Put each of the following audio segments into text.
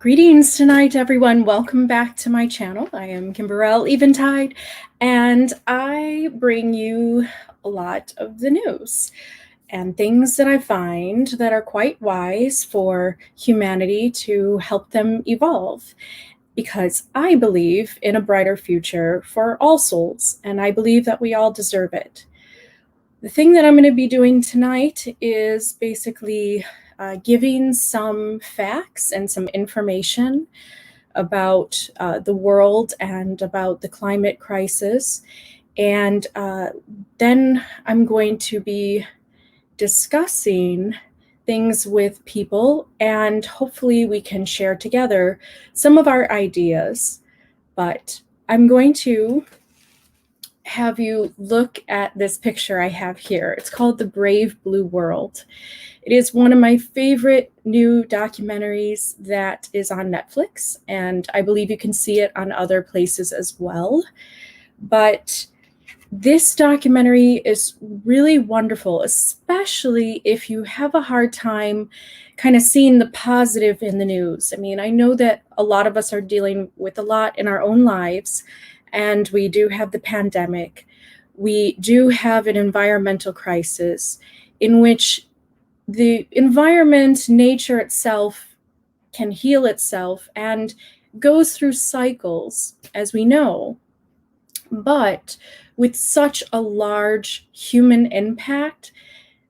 Greetings tonight, everyone. Welcome back to my channel. I am Kimberell Eventide, and I bring you a lot of the news and things that I find that are quite wise for humanity to help them evolve. Because I believe in a brighter future for all souls, and I believe that we all deserve it. The thing that I'm going to be doing tonight is basically giving some facts and some information about the world and about the climate crisis. And then I'm going to be discussing things with people, and hopefully we can share together some of our ideas. But I'm going to have you look at this picture I have here. It's called The Brave Blue World. It is one of my favorite new documentaries that is on Netflix, and I believe you can see it on other places as well. But this documentary is really wonderful, especially if you have a hard time kind of seeing the positive in the news. I mean, I know that a lot of us are dealing with a lot in our own lives, and we do have the pandemic. We do have an environmental crisis in which the environment, nature itself, can heal itself and goes through cycles, as we know. But with such a large human impact,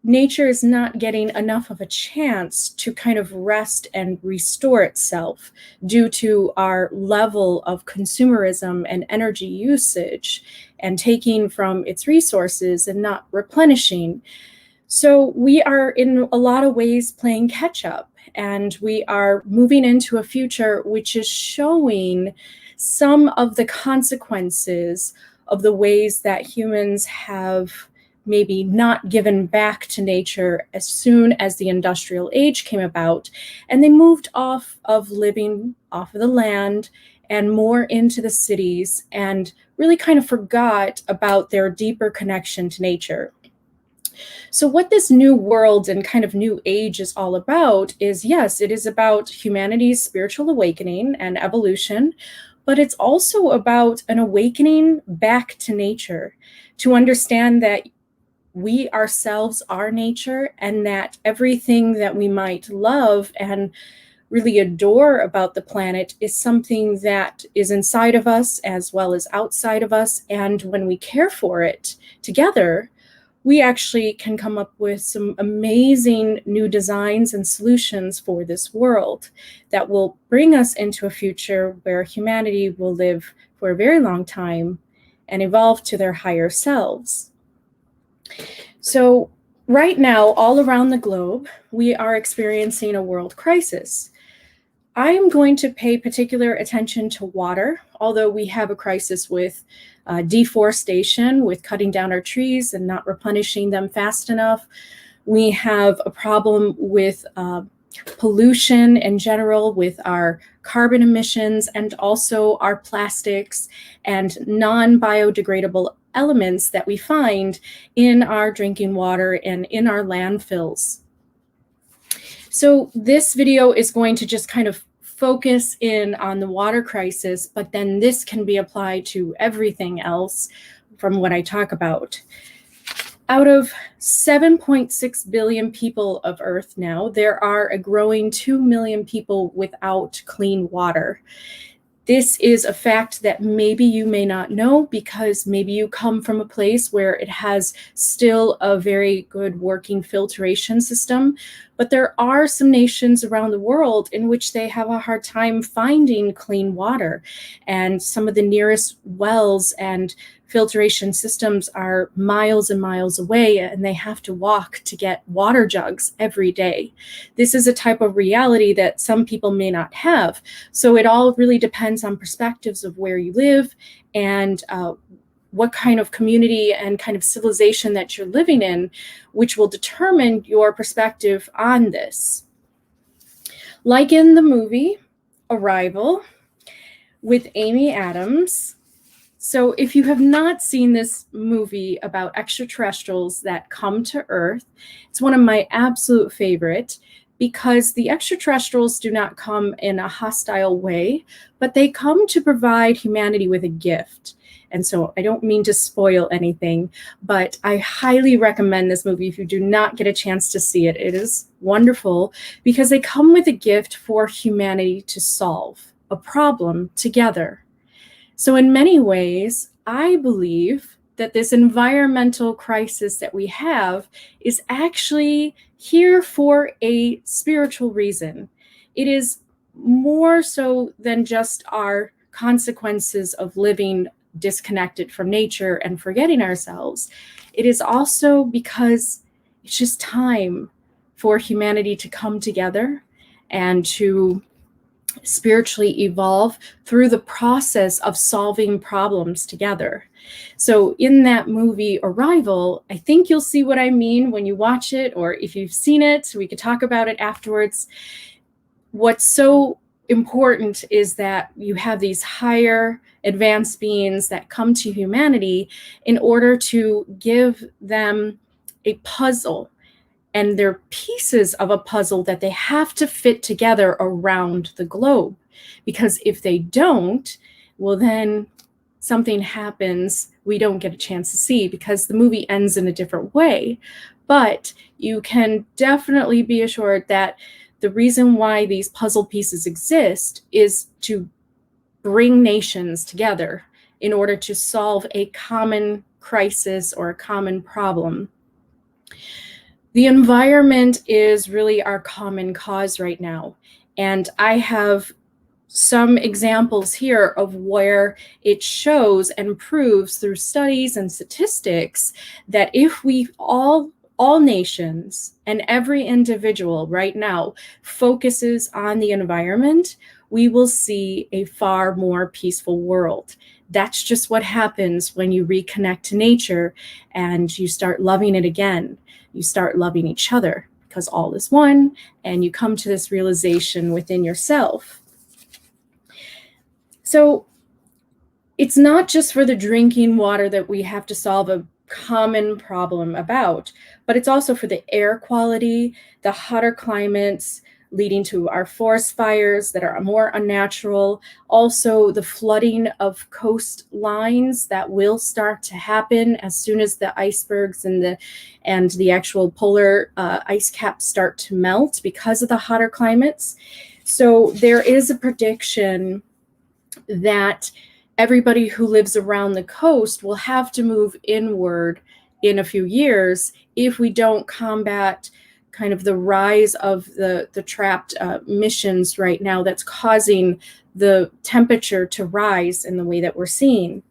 nature is not getting enough of a chance to kind of rest and restore itself due to our level of consumerism and energy usage and taking from its resources and not replenishing. So we are in a lot of ways playing catch up, and we are moving into a future which is showing some of the consequences of the ways that humans have maybe not given back to nature as soon as the industrial age came about, and they moved off of living off of the land and more into the cities and really kind of forgot about their deeper connection to nature. So what this new world and kind of new age is all about is, yes, it is about humanity's spiritual awakening and evolution, but it's also about an awakening back to nature, to understand that we ourselves are nature, and that everything that we might love and really adore about the planet is something that is inside of us as well as outside of us. And when we care for it together, we actually can come up with some amazing new designs and solutions for this world that will bring us into a future where humanity will live for a very long time and evolve to their higher selves. So right now, all around the globe, we are experiencing a world crisis. I am going to pay particular attention to water, although we have a crisis with deforestation, with cutting down our trees and not replenishing them fast enough. We have a problem with pollution in general, with our carbon emissions, and also our plastics and non-biodegradable elements that we find in our drinking water and in our landfills. So this video is going to just kind of focus in on the water crisis, but then this can be applied to everything else from what I talk about. Out of 7.6 billion people of Earth now, there are a growing 2 million people without clean water. This is a fact that maybe you may not know, because maybe you come from a place where it has still a very good working filtration system, but there are some nations around the world in which they have a hard time finding clean water, and some of the nearest wells and filtration systems are miles and miles away, and they have to walk to get water jugs every day. This is a type of reality that some people may not have. So it all really depends on perspectives of where you live and what kind of community and kind of civilization that you're living in, which will determine your perspective on this. Like in the movie Arrival with Amy Adams. So if you have not seen this movie about extraterrestrials that come to Earth, it's one of my absolute favorite. because the extraterrestrials do not come in a hostile way, but they come to provide humanity with a gift. And so I don't mean to spoil anything, but I highly recommend this movie if you do not get a chance to see it. It is wonderful because they come with a gift for humanity to solve a problem together. So in many ways, I believe that this environmental crisis that we have is actually here for a spiritual reason. It is more so than just our consequences of living disconnected from nature and forgetting ourselves. It is also because it's just time for humanity to come together and to spiritually evolve through the process of solving problems together. So in that movie Arrival, I think you'll see what I mean when you watch it, or if you've seen it, we could talk about it afterwards. What's so important is that you have these higher advanced beings that come to humanity in order to give them a puzzle, and they're pieces of a puzzle that they have to fit together around the globe. Because if they don't, well, then something happens we don't get a chance to see, because the movie ends in a different way. But you can definitely be assured that the reason why these puzzle pieces exist is to bring nations together in order to solve a common crisis or a common problem. The environment is really our common cause right now. And I have some examples here of where it shows and proves through studies and statistics that if we all nations and every individual right now focuses on the environment, we will see a far more peaceful world. That's just what happens when you reconnect to nature and you start loving it again. You start loving each other because all is one, and you come to this realization within yourself. So it's not just for the drinking water that we have to solve a common problem about, but it's also for the air quality, the hotter climates leading to our forest fires that are more unnatural, also the flooding of coastlines that will start to happen as soon as the icebergs and the actual polar ice caps start to melt because of the hotter climates. So there is a prediction that everybody who lives around the coast will have to move inward in a few years if we don't combat kind of the rise of the trapped emissions right now that's causing the temperature to rise in the way that we're seeing.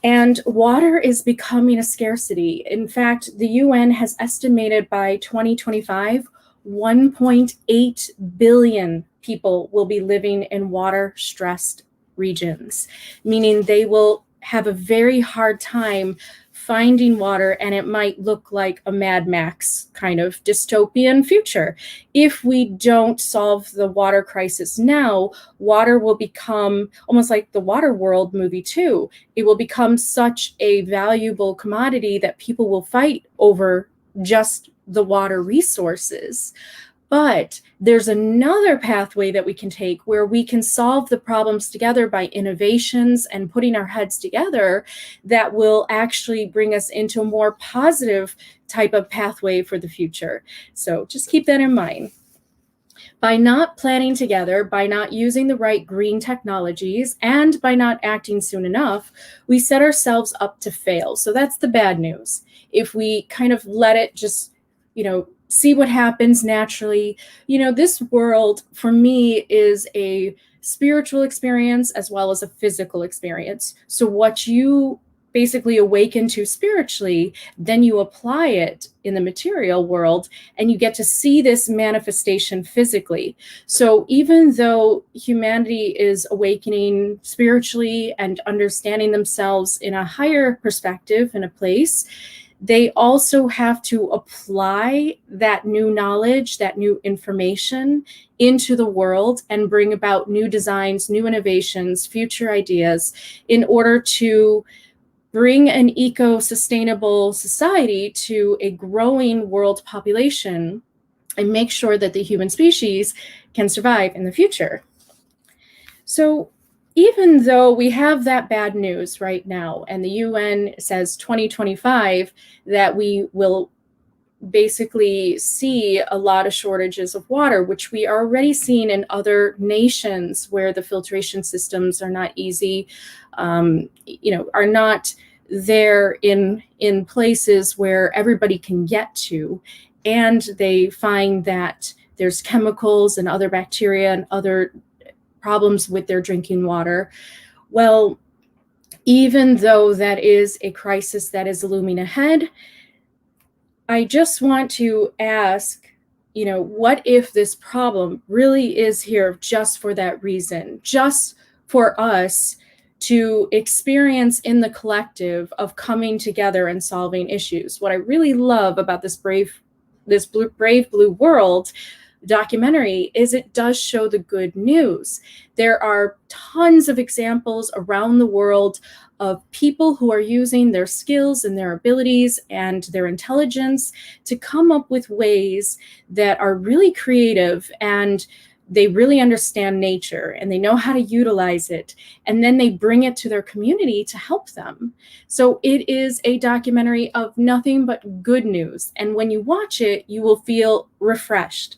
And water is becoming a scarcity. In fact, the UN has estimated by 2025, 1.8 billion people will be living in water-stressed regions, meaning they will have a very hard time finding water, and it might look like a Mad Max kind of dystopian future. If we don't solve the water crisis now, water will become almost like the Waterworld movie 2. It will become such a valuable commodity that people will fight over just the water resources. But there's another pathway that we can take where we can solve the problems together by innovations and putting our heads together that will actually bring us into a more positive type of pathway for the future. So just keep that in mind. By not planning together, by not using the right green technologies, and by not acting soon enough, we set ourselves up to fail. So that's the bad news. If we kind of let it just, see what happens naturally. This world for me is a spiritual experience as well as a physical experience. So what you basically awaken to spiritually, then you apply it in the material world and you get to see this manifestation physically. So even though humanity is awakening spiritually and understanding themselves in a higher perspective in a place, they also have to apply that new knowledge, that new information into the world and bring about new designs, new innovations, future ideas in order to bring an eco-sustainable society to a growing world population and make sure that the human species can survive in the future. So even though we have that bad news right now, and the UN says 2025 that we will basically see a lot of shortages of water, which we are already seeing in other nations where the filtration systems are not easy, are not there in places where everybody can get to. And they find that there's chemicals and other bacteria and other problems with their drinking water. Well, even though that is a crisis that is looming ahead, I just want to ask, what if this problem really is here just for that reason, just for us to experience in the collective of coming together and solving issues? What I really love about this Brave Blue World documentary is it does show the good news. There are tons of examples around the world of people who are using their skills and their abilities and their intelligence to come up with ways that are really creative, and they really understand nature and they know how to utilize it, and then they bring it to their community to help them. So it is a documentary of nothing but good news, and when you watch it, you will feel refreshed.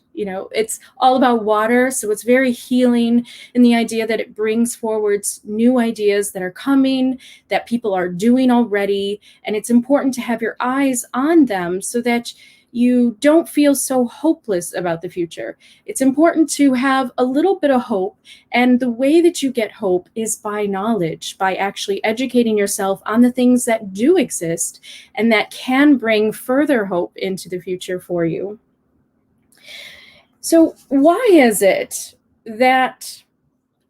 It's all about water, so it's very healing in the idea that it brings forwards new ideas that are coming, that people are doing already, and it's important to have your eyes on them so that you don't feel so hopeless about the future. It's important to have a little bit of hope, and the way that you get hope is by knowledge, by actually educating yourself on the things that do exist and that can bring further hope into the future for you. So why is it that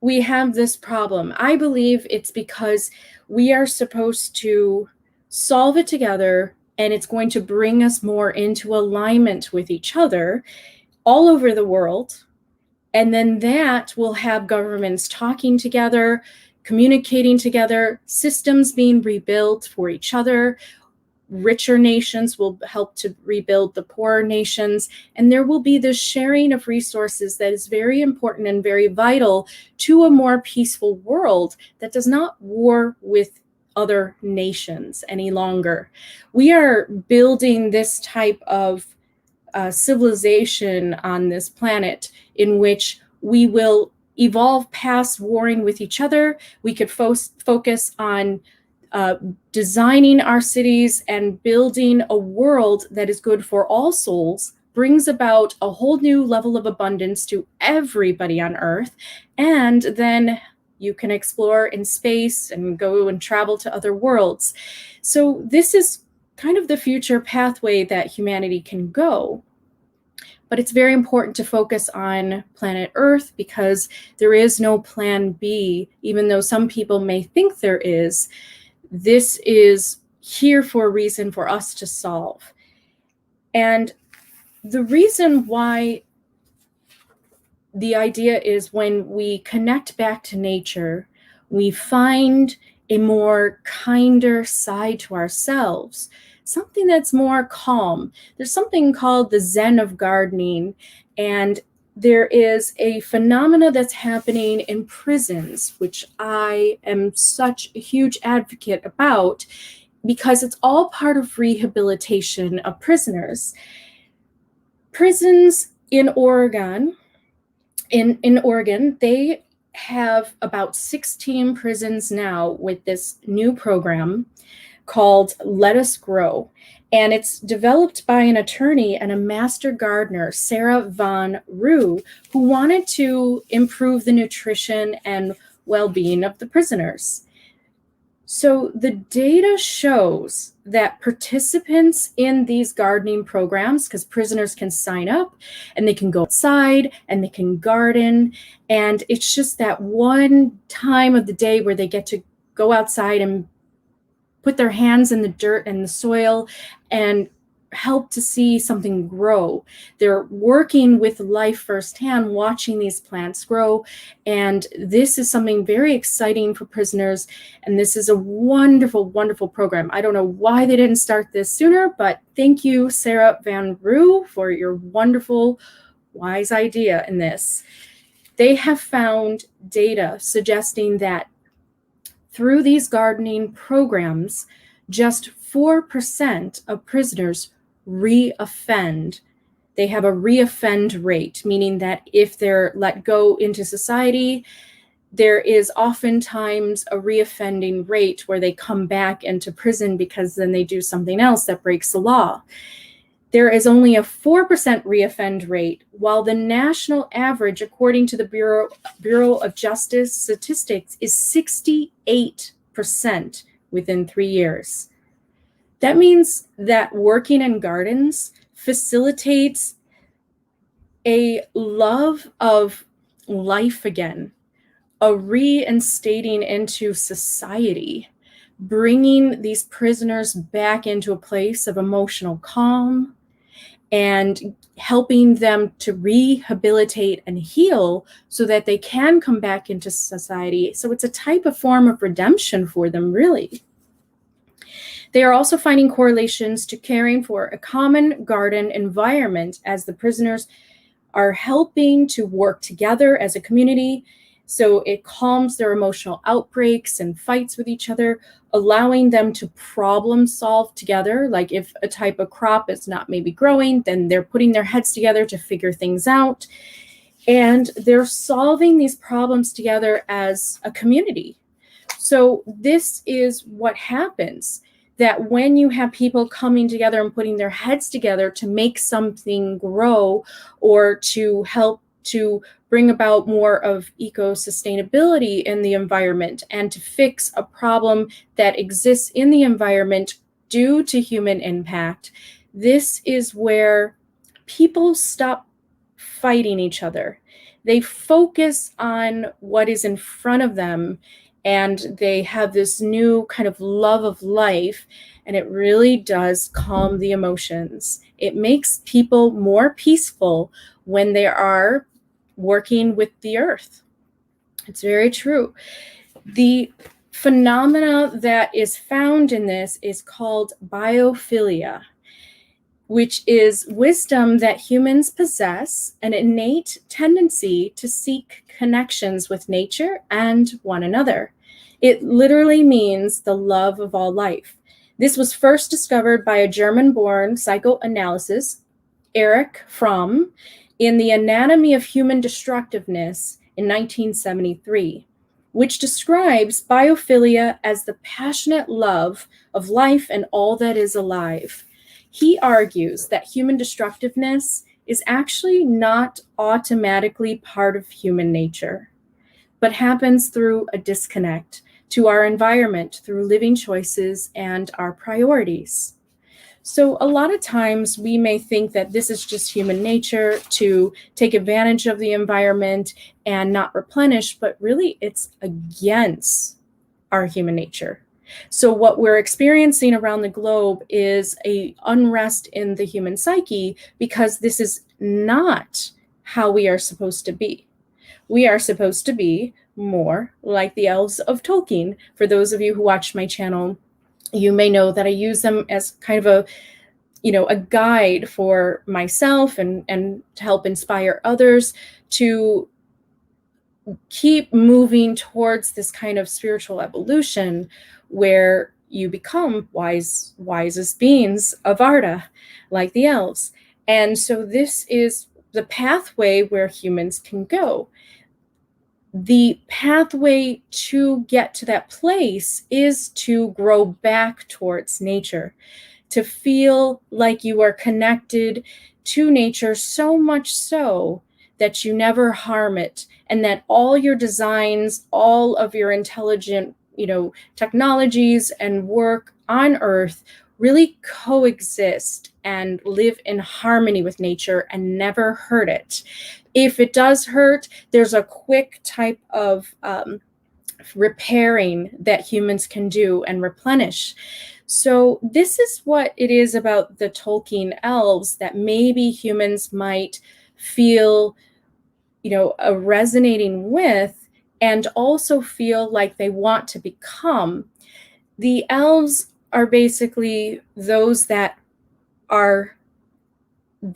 we have this problem? I believe it's because we are supposed to solve it together, and it's going to bring us more into alignment with each other all over the world. And then that will have governments talking together, communicating together, systems being rebuilt for each other. Richer nations will help to rebuild the poorer nations, and there will be this sharing of resources that is very important and very vital to a more peaceful world that does not war with other nations any longer. We are building this type of civilization on this planet in which we will evolve past warring with each other. We could focus on designing our cities and building a world that is good for all souls, brings about a whole new level of abundance to everybody on Earth, and then you can explore in space and go and travel to other worlds. So this is kind of the future pathway that humanity can go. But it's very important to focus on planet Earth because there is no plan B, even though some people may think there is. This is here for a reason for us to solve. And the reason why the idea is when we connect back to nature, we find a more kinder side to ourselves, something that's more calm. There's something called the Zen of gardening, and there is a phenomena that's happening in prisons, which I am such a huge advocate about because it's all part of rehabilitation of prisoners. Prisons in Oregon, in Oregon, they have about 16 prisons now with this new program called Let Us Grow. And it's developed by an attorney and a master gardener, Sarah Von Rue, who wanted to improve the nutrition and well-being of the prisoners. So the data shows that participants in these gardening programs, because prisoners can sign up and they can go outside and they can garden, and it's just that one time of the day where they get to go outside and put their hands in the dirt and the soil and help to see something grow. They're working with life firsthand, watching these plants grow. And this is something very exciting for prisoners. And this is a wonderful, wonderful program. I don't know why they didn't start this sooner, but thank you, Sarah Van Roo, for your wonderful, wise idea in this. They have found data suggesting that through these gardening programs, just 4% of prisoners reoffend. They have a reoffend rate, meaning that if they're let go into society, there is oftentimes a reoffending rate where they come back into prison because then they do something else that breaks the law. There is only a 4% reoffend rate, while the national average, according to the Bureau of Justice Statistics, is 68% within 3 years. That means that working in gardens facilitates a love of life again, a reinstating into society, bringing these prisoners back into a place of emotional calm and helping them to rehabilitate and heal so that they can come back into society. So it's a type of form of redemption for them, really. They are also finding correlations to caring for a common garden environment as the prisoners are helping to work together as a community. So it calms their emotional outbreaks and fights with each other, allowing them to problem solve together. Like if a type of crop is not maybe growing, then they're putting their heads together to figure things out. And they're solving these problems together as a community. So this is what happens, that when you have people coming together and putting their heads together to make something grow or to help to bring about more of eco-sustainability in the environment and to fix a problem that exists in the environment due to human impact, this is where people stop fighting each other. They focus on what is in front of them, and they have this new kind of love of life, and it really does calm the emotions. It makes people more peaceful when they are working with the earth. It's very true. The phenomena that is found in this is called biophilia, which is wisdom that humans possess, an innate tendency to seek connections with nature and one another. It literally means the love of all life. This was first discovered by a German-born psychoanalyst, Erich Fromm, in The Anatomy of Human Destructiveness in 1973, which describes biophilia as the passionate love of life and all that is alive. He argues that human destructiveness is actually not automatically part of human nature, but happens through a disconnect to our environment through living choices and our priorities. So a lot of times we may think that this is just human nature to take advantage of the environment and not replenish, but really it's against our human nature. So what we're experiencing around the globe is an unrest in the human psyche because this is not how we are supposed to be. We are supposed to be more like the elves of Tolkien. For those of you who watch my channel, you may know that I use them as kind of a guide for myself and to help inspire others to keep moving towards this kind of spiritual evolution where you become wisest beings of Arda, like the elves. And so this is the pathway where humans can go. The pathway to get to that place is to grow back towards nature, to feel like you are connected to nature so much so that you never harm it, and that all your designs, all of your intelligent, technologies and work on Earth really coexist and live in harmony with nature and never hurt it. If it does hurt, there's a quick type of repairing that humans can do and replenish. So this is what it is about the Tolkien elves that maybe humans might feel, resonating with, and also feel like they want to become. The elves are basically those that are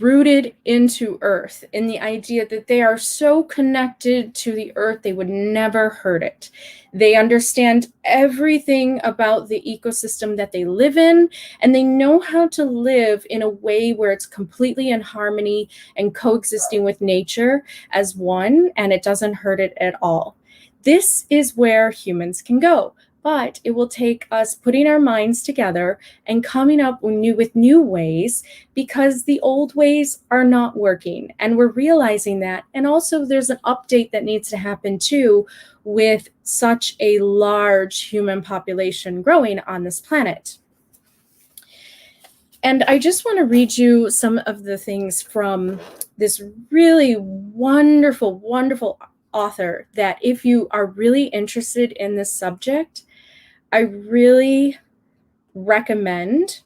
rooted into earth, in the idea that they are so connected to the earth they would never hurt it. They understand everything about the ecosystem that they live in, and they know how to live in a way where it's completely in harmony and coexisting with nature as one, and it doesn't hurt it at all. This is where humans can go, but it will take us putting our minds together and coming up with new ways, because the old ways are not working, and we're realizing that. And also there's an update that needs to happen too, with such a large human population growing on this planet. And I just want to read you some of the things from this really wonderful, wonderful author that, if you are really interested in this subject, I really recommend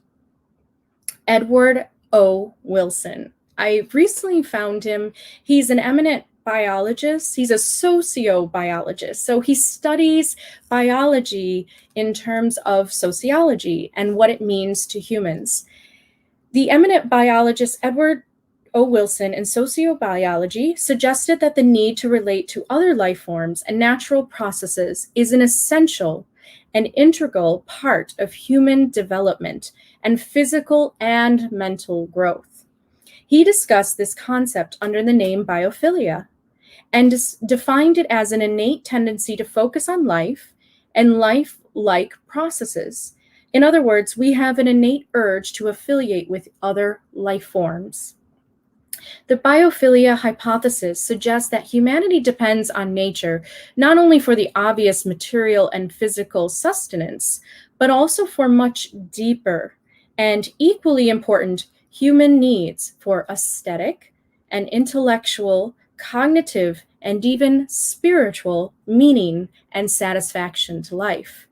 Edward O. Wilson. I recently found him. He's an eminent biologist. He's a sociobiologist. So he studies biology in terms of sociology and what it means to humans. The eminent biologist Edward O. Wilson in sociobiology suggested that the need to relate to other life forms and natural processes is an essential and integral part of human development and physical and mental growth. He discussed this concept under the name biophilia and defined it as an innate tendency to focus on life and life-like processes. In other words, we have an innate urge to affiliate with other life forms. The biophilia hypothesis suggests that humanity depends on nature not only for the obvious material and physical sustenance, but also for much deeper and equally important human needs for aesthetic and intellectual, cognitive, and even spiritual meaning and satisfaction to life.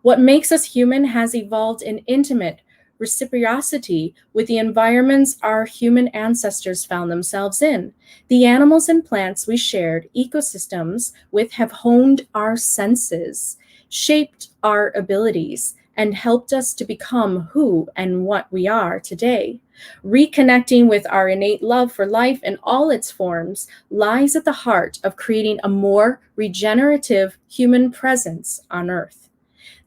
What makes us human has evolved in intimate reciprocity with the environments our human ancestors found themselves in. The animals and plants we shared ecosystems with have honed our senses, shaped our abilities, and helped us to become who and what we are today. Reconnecting with our innate love for life in all its forms lies at the heart of creating a more regenerative human presence on Earth.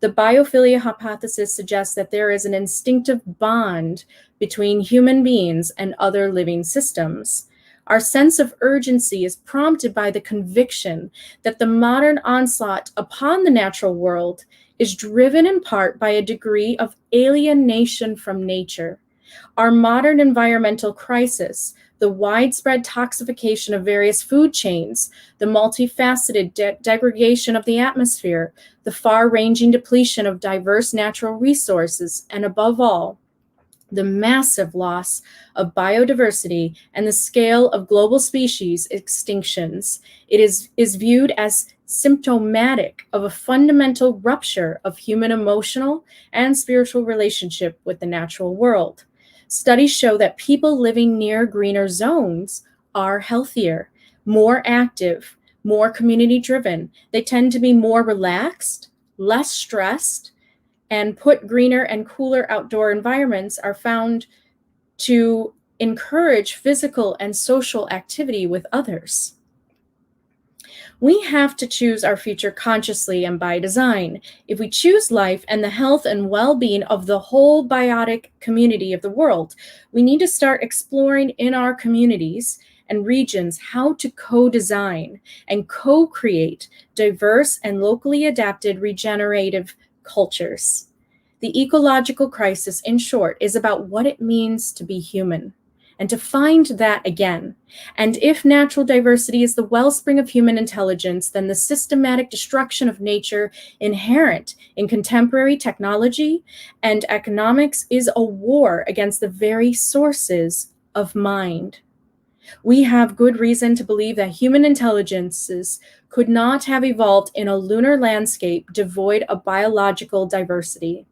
The biophilia hypothesis suggests that there is an instinctive bond between human beings and other living systems. Our sense of urgency is prompted by the conviction that the modern onslaught upon the natural world is driven in part by a degree of alienation from nature. Our modern environmental crisis, the widespread toxification of various food chains, the multifaceted degradation of the atmosphere, the far-ranging depletion of diverse natural resources, and above all, the massive loss of biodiversity and the scale of global species extinctions. It is viewed as symptomatic of a fundamental rupture of human emotional and spiritual relationship with the natural world. Studies show that people living near greener zones are healthier, more active, more community-driven. They tend to be more relaxed, less stressed, and put greener and cooler outdoor environments are found to encourage physical and social activity with others. We have to choose our future consciously and by design. If we choose life and the health and well-being of the whole biotic community of the world, we need to start exploring in our communities and regions how to co-design and co-create diverse and locally adapted regenerative cultures. The ecological crisis, in short, is about what it means to be human and to find that again. And if natural diversity is the wellspring of human intelligence, then the systematic destruction of nature inherent in contemporary technology and economics is a war against the very sources of mind. We have good reason to believe that human intelligences could not have evolved in a lunar landscape devoid of biological diversity.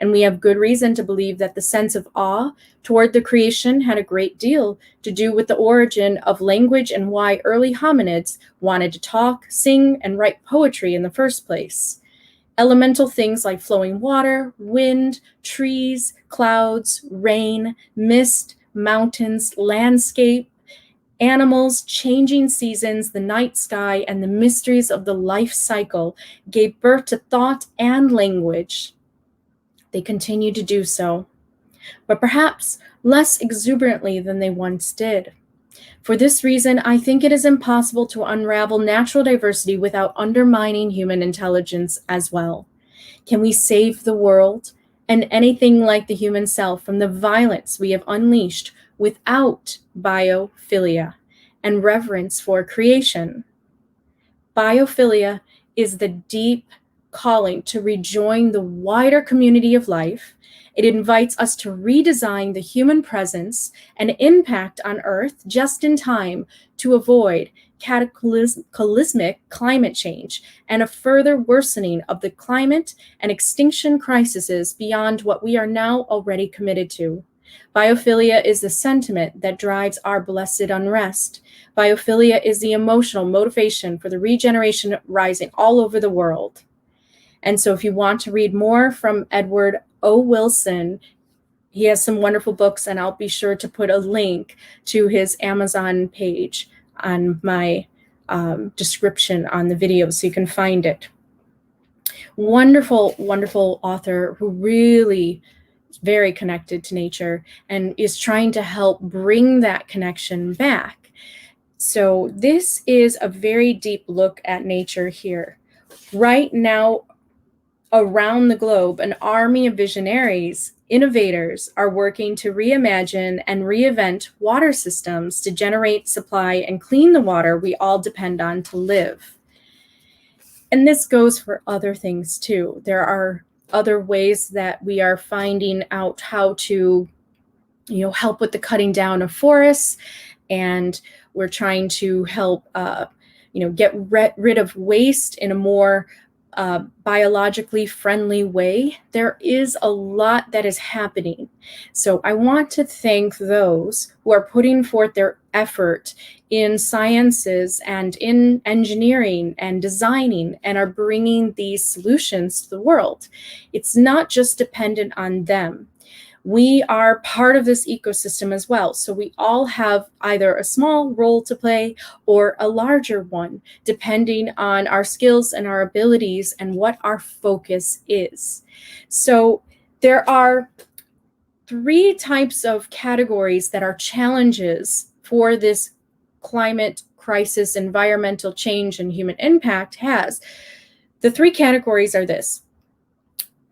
And we have good reason to believe that the sense of awe toward the creation had a great deal to do with the origin of language and why early hominids wanted to talk, sing, and write poetry in the first place. Elemental things like flowing water, wind, trees, clouds, rain, mist, mountains, landscape, animals, changing seasons, the night sky, and the mysteries of the life cycle gave birth to thought and language. They continue to do so, but perhaps less exuberantly than they once did. For this reason, I think it is impossible to unravel natural diversity without undermining human intelligence as well. Can we save the world and anything like the human self from the violence we have unleashed without biophilia and reverence for creation? Biophilia is the deep calling to rejoin the wider community of life. It invites us to redesign the human presence and impact on Earth just in time to avoid cataclysmic climate change and a further worsening of the climate and extinction crises beyond what we are now already committed to. Biophilia is the sentiment that drives our blessed unrest. Biophilia is the emotional motivation for the regeneration rising all over the world. And so if you want to read more from Edward O. Wilson, he has some wonderful books, and I'll be sure to put a link to his Amazon page on my description on the video so you can find it. Wonderful, wonderful author who really is very connected to nature and is trying to help bring that connection back. So this is a very deep look at nature here. Right now, around the globe, an army of visionaries, innovators are working to reimagine and reinvent water systems to generate, supply, and clean the water we all depend on to live. And this goes for other things too. There are other ways that we are finding out how to, help with the cutting down of forests, and we're trying to help, get rid of waste in a more biologically friendly way. There is a lot that is happening. So I want to thank those who are putting forth their effort in sciences and in engineering and designing and are bringing these solutions to the world. It's not just dependent on them. We are part of this ecosystem as well. So we all have either a small role to play or a larger one, depending on our skills and our abilities and what our focus is. So there are 3 types of categories that are challenges for this climate crisis, environmental change, and human impact has. The 3 categories are this.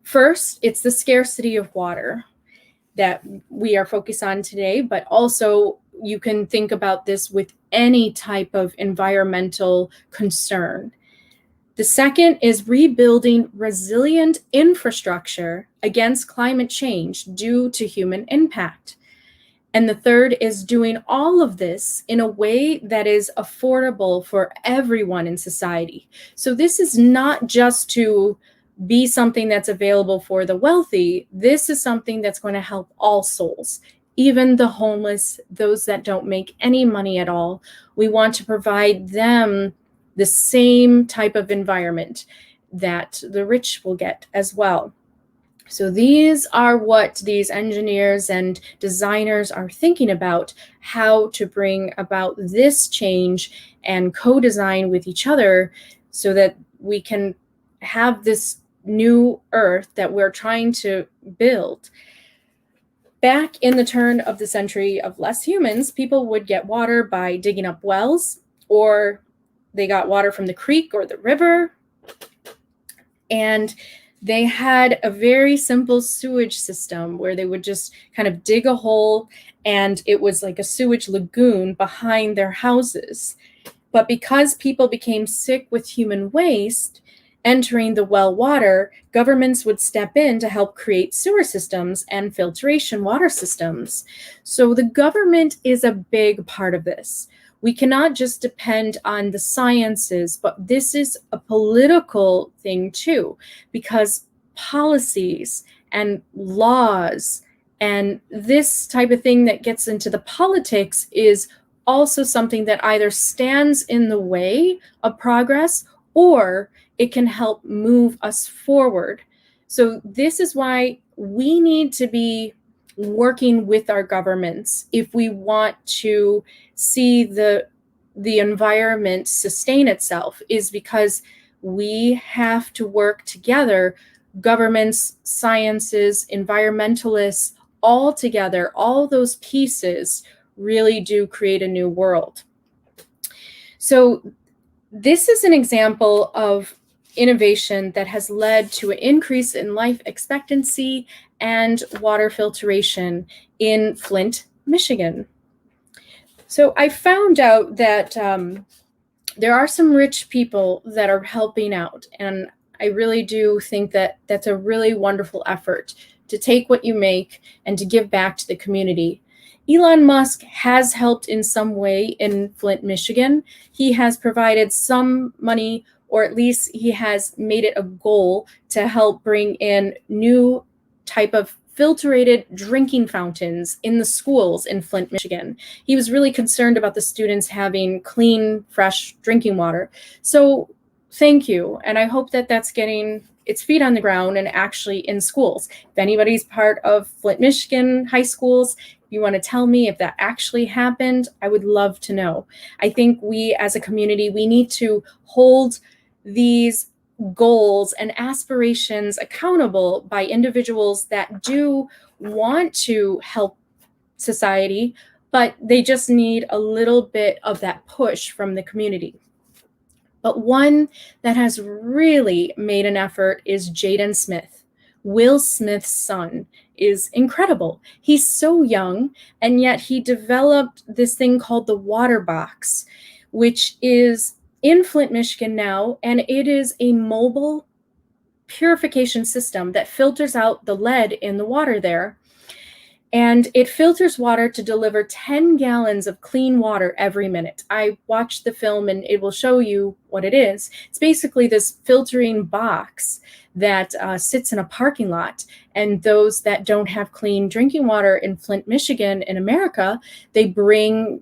First, it's the scarcity of water that we are focused on today, but also you can think about this with any type of environmental concern. The second is rebuilding resilient infrastructure against climate change due to human impact. And the third is doing all of this in a way that is affordable for everyone in society. So this is not just to be something that's available for the wealthy. This is something that's going to help all souls, even the homeless, those that don't make any money at all. We want to provide them the same type of environment that the rich will get as well. So these are what these engineers and designers are thinking about, how to bring about this change and co-design with each other so that we can have this new earth that we're trying to build. Back in the turn of the century of less humans, people would get water by digging up wells, or they got water from the creek or the river. And they had a very simple sewage system where they would just kind of dig a hole, and it was like a sewage lagoon behind their houses. But because people became sick with human waste entering the well water, governments would step in to help create sewer systems and filtration water systems. So the government is a big part of this. We cannot just depend on the sciences, but this is a political thing too, because policies and laws. And this type of thing that gets into the politics is also something that either stands in the way of progress or it can help move us forward. So this is why we need to be working with our governments if we want to see the environment sustain itself, is because we have to work together, governments, sciences, environmentalists, all together. All those pieces really do create a new world. So this is an example of innovation that has led to an increase in life expectancy and water filtration in Flint, Michigan. So I found out that there are some rich people that are helping out, and I really do think that that's a really wonderful effort to take what you make and to give back to the community. Elon Musk has helped in some way in Flint, Michigan. He has provided some money, or at least he has made it a goal to help bring in new type of filtered drinking fountains in the schools in Flint, Michigan. He was really concerned about the students having clean, fresh drinking water. So thank you. And I hope that that's getting its feet on the ground and actually in schools. If anybody's part of Flint, Michigan high schools, you want to tell me if that actually happened, I would love to know. I think we as a community, we need to hold these goals and aspirations accountable by individuals that do want to help society, but they just need a little bit of that push from the community. But one that has really made an effort is Jaden Smith. Will Smith's son is incredible. He's so young, and yet he developed this thing called the water box, which is in Flint, Michigan now, and it is a mobile purification system that filters out the lead in the water there. And it filters water to deliver 10 gallons of clean water every minute. I watched the film and it will show you what it is. It's basically this filtering box that sits in a parking lot. And those that don't have clean drinking water in Flint, Michigan, in America, they bring,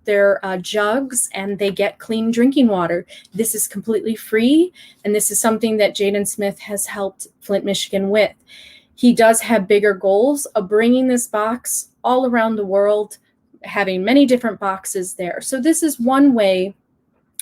their jugs and they get clean drinking water. This is completely free. And this is something that Jaden Smith has helped Flint, Michigan with. He does have bigger goals of bringing this box all around the world, having many different boxes there. So this is one way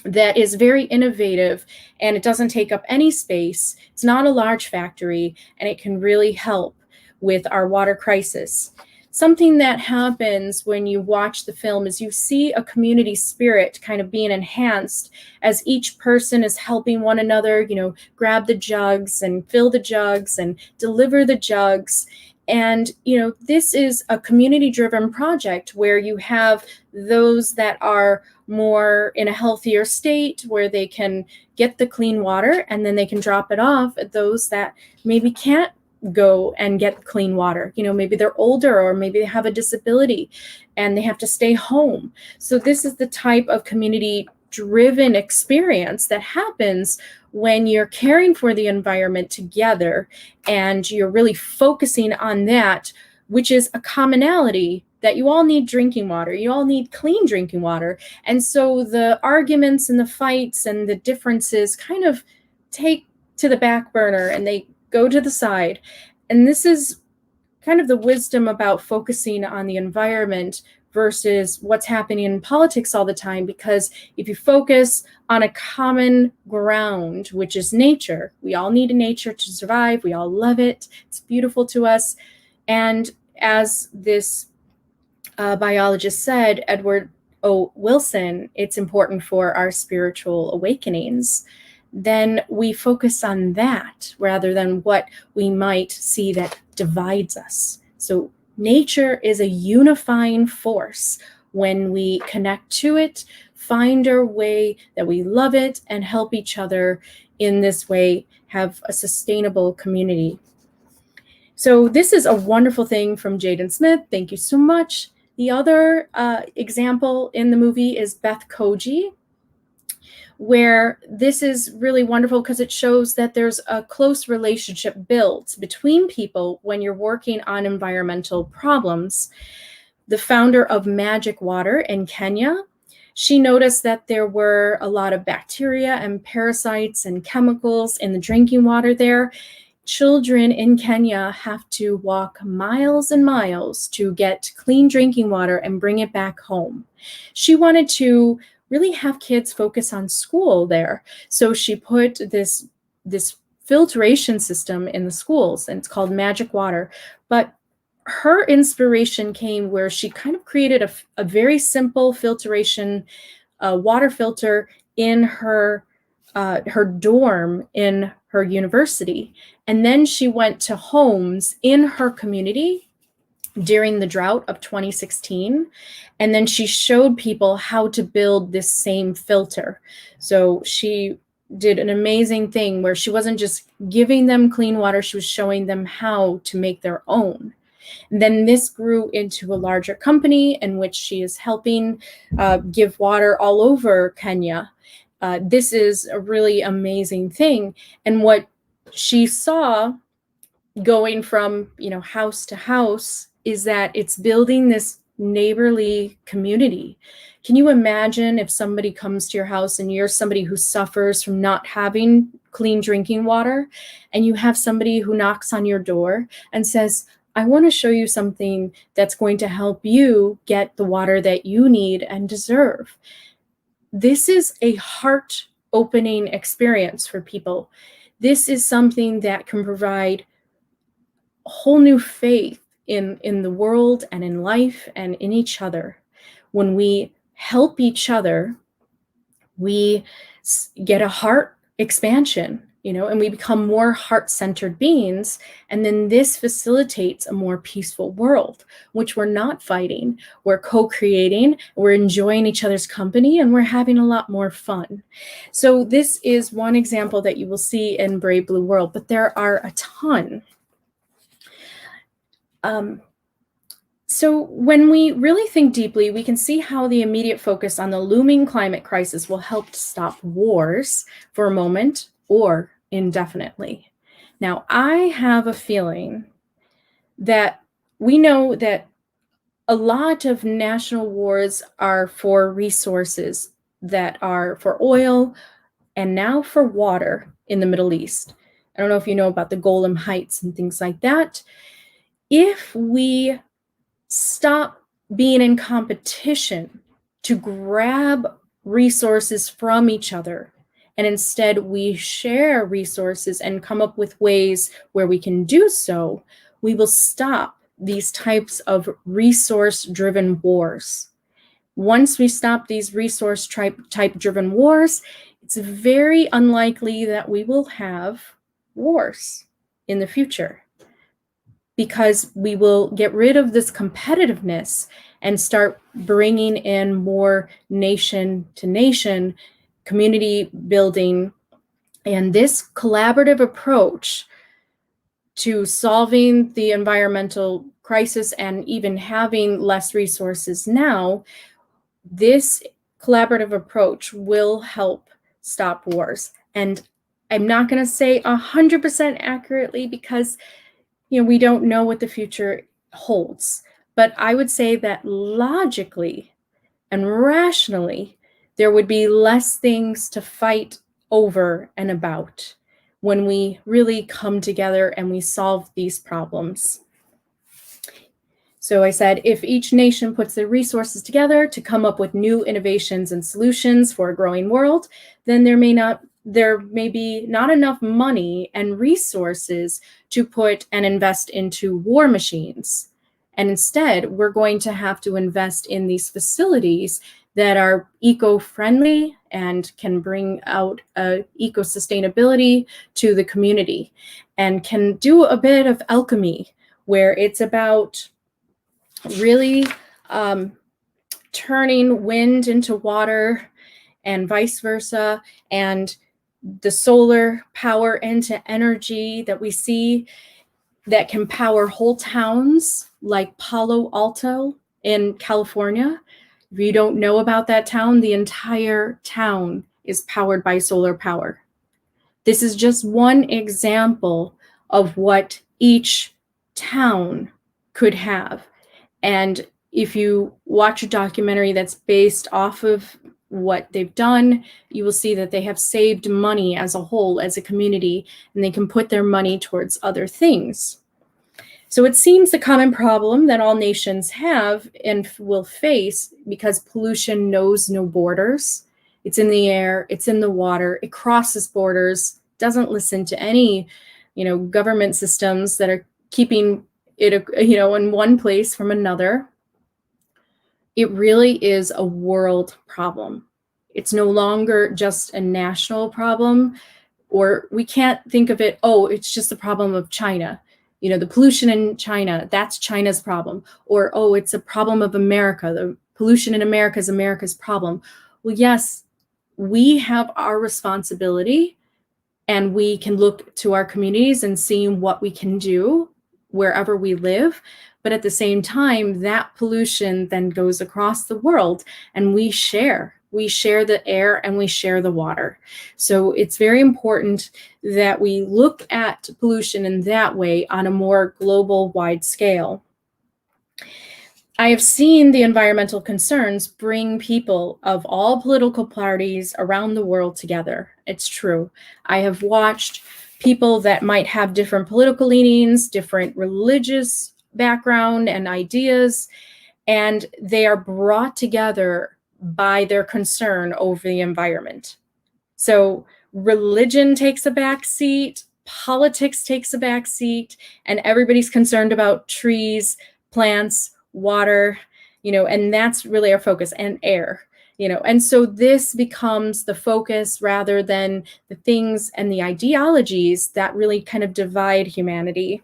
that is very innovative, and it doesn't take up any space. It's not a large factory, and it can really help with our water crisis. Something that happens when you watch the film is you see a community spirit kind of being enhanced as each person is helping one another, grab the jugs and fill the jugs and deliver the jugs. And, this is a community-driven project where you have those that are more in a healthier state where they can get the clean water and then they can drop it off at those that maybe can't go and get clean water. Maybe they're older or maybe they have a disability and they have to stay home. So this is the type of community-driven experience that happens when you're caring for the environment together and you're really focusing on that, which is a commonality that you all need drinking water. You all need clean drinking water. And so the arguments and the fights and the differences kind of take to the back burner and they go to the side. And this is kind of the wisdom about focusing on the environment versus what's happening in politics all the time. Because if you focus on a common ground, which is nature, we all need nature to survive. We all love it. It's beautiful to us. And as this biologist said, Edward O. Wilson, it's important for our spiritual awakenings. Then we focus on that rather than what we might see that divides us. So nature is a unifying force when we connect to it, find our way that we love it, and help each other in this way have a sustainable community. So this is a wonderful thing from Jaden Smith. Thank you so much. The other example in the movie is Beth Koji. where this is really wonderful because it shows that there's a close relationship built between people when you're working on environmental problems. The founder of Magic Water in Kenya, she noticed that there were a lot of bacteria and parasites and chemicals in the drinking water there. Children in Kenya have to walk miles and miles to get clean drinking water and bring it back home. She wanted to really have kids focus on school there. So she put this filtration system in the schools, and it's called Magic Water. But her inspiration came where she kind of created a very simple filtration water filter in her dorm in her university. And then she went to homes in her community during the drought of 2016. And then she showed people how to build this same filter. So she did an amazing thing where she wasn't just giving them clean water, she was showing them how to make their own. And then this grew into a larger company in which she is helping give water all over Kenya. This is a really amazing thing. And what she saw going from, house to house is that it's building this neighborly community. Can you imagine if somebody comes to your house and you're somebody who suffers from not having clean drinking water, and you have somebody who knocks on your door and says, I want to show you something that's going to help you get the water that you need and deserve. This is a heart-opening experience for people. This is something that can provide a whole new faith in the world and in life and in each other. When we help each other, we get a heart expansion, and we become more heart-centered beings. And then this facilitates a more peaceful world, which we're not fighting. We're co-creating, we're enjoying each other's company, and we're having a lot more fun. So this is one example that you will see in Brave Blue World, but there are a ton. So when we really think deeply, we can see how the immediate focus on the looming climate crisis will help to stop wars for a moment or indefinitely. Now, I have a feeling that we know that a lot of national wars are for resources that are for oil and now for water in the Middle East. I don't know if you know about the Golem Heights and things like that. If we stop being in competition to grab resources from each other, and instead we share resources and come up with ways where we can do so, we will stop these types of resource-driven wars. Once we stop these resource-type-driven wars, it's very unlikely that we will have wars in the future, because we will get rid of this competitiveness and start bringing in more nation-to-nation community building. And this collaborative approach to solving the environmental crisis and even having less resources now, this collaborative approach will help stop wars. And I'm not going to say 100% accurately because we don't know what the future holds, but I would say that logically and rationally, there would be less things to fight over and about when we really come together and we solve these problems. So I said, if each nation puts their resources together to come up with new innovations and solutions for a growing world, then there may be not enough money and resources to put and invest into war machines. And instead, we're going to have to invest in these facilities that are eco-friendly and can bring out eco-sustainability to the community, and can do a bit of alchemy where it's about really turning wind into water and vice versa, and the solar power into energy that we see that can power whole towns like Palo Alto in California. If you don't know about that town, the entire town is powered by solar power. This is just one example of what each town could have. And if you watch a documentary that's based off of what they've done, you will see that they have saved money as a whole, as a community, and they can put their money towards other things. So it seems the common problem that all nations have and will face, because pollution knows no borders. It's in the air, it's in the water, it crosses borders, doesn't listen to any, government systems that are keeping it, in one place from another. It really is a world problem. It's no longer just a national problem, or we can't think of it, oh, it's just the problem of China. The pollution in China, that's China's problem. Or, oh, it's a problem of America. The pollution in America is America's problem. Well, yes, we have our responsibility, and we can look to our communities and see what we can do wherever we live. But at the same time, that pollution then goes across the world, and we share the air and we share the water. So it's very important that we look at pollution in that way on a more global wide scale. I have seen the environmental concerns bring people of all political parties around the world together. It's true. I have watched people that might have different political leanings, different religious background and ideas, and they are brought together by their concern over the environment. So religion takes a back seat, politics takes a back seat, and everybody's concerned about trees, plants, water, and that's really our focus, and air, and so this becomes the focus rather than the things and the ideologies that really kind of divide humanity.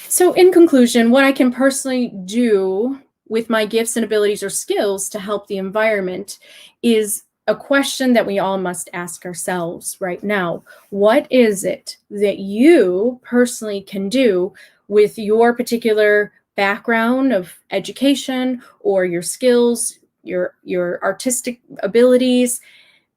So in conclusion, what I can personally do with my gifts and abilities or skills to help the environment is a question that we all must ask ourselves right now. What is it that you personally can do with your particular background of education or your skills, your artistic abilities?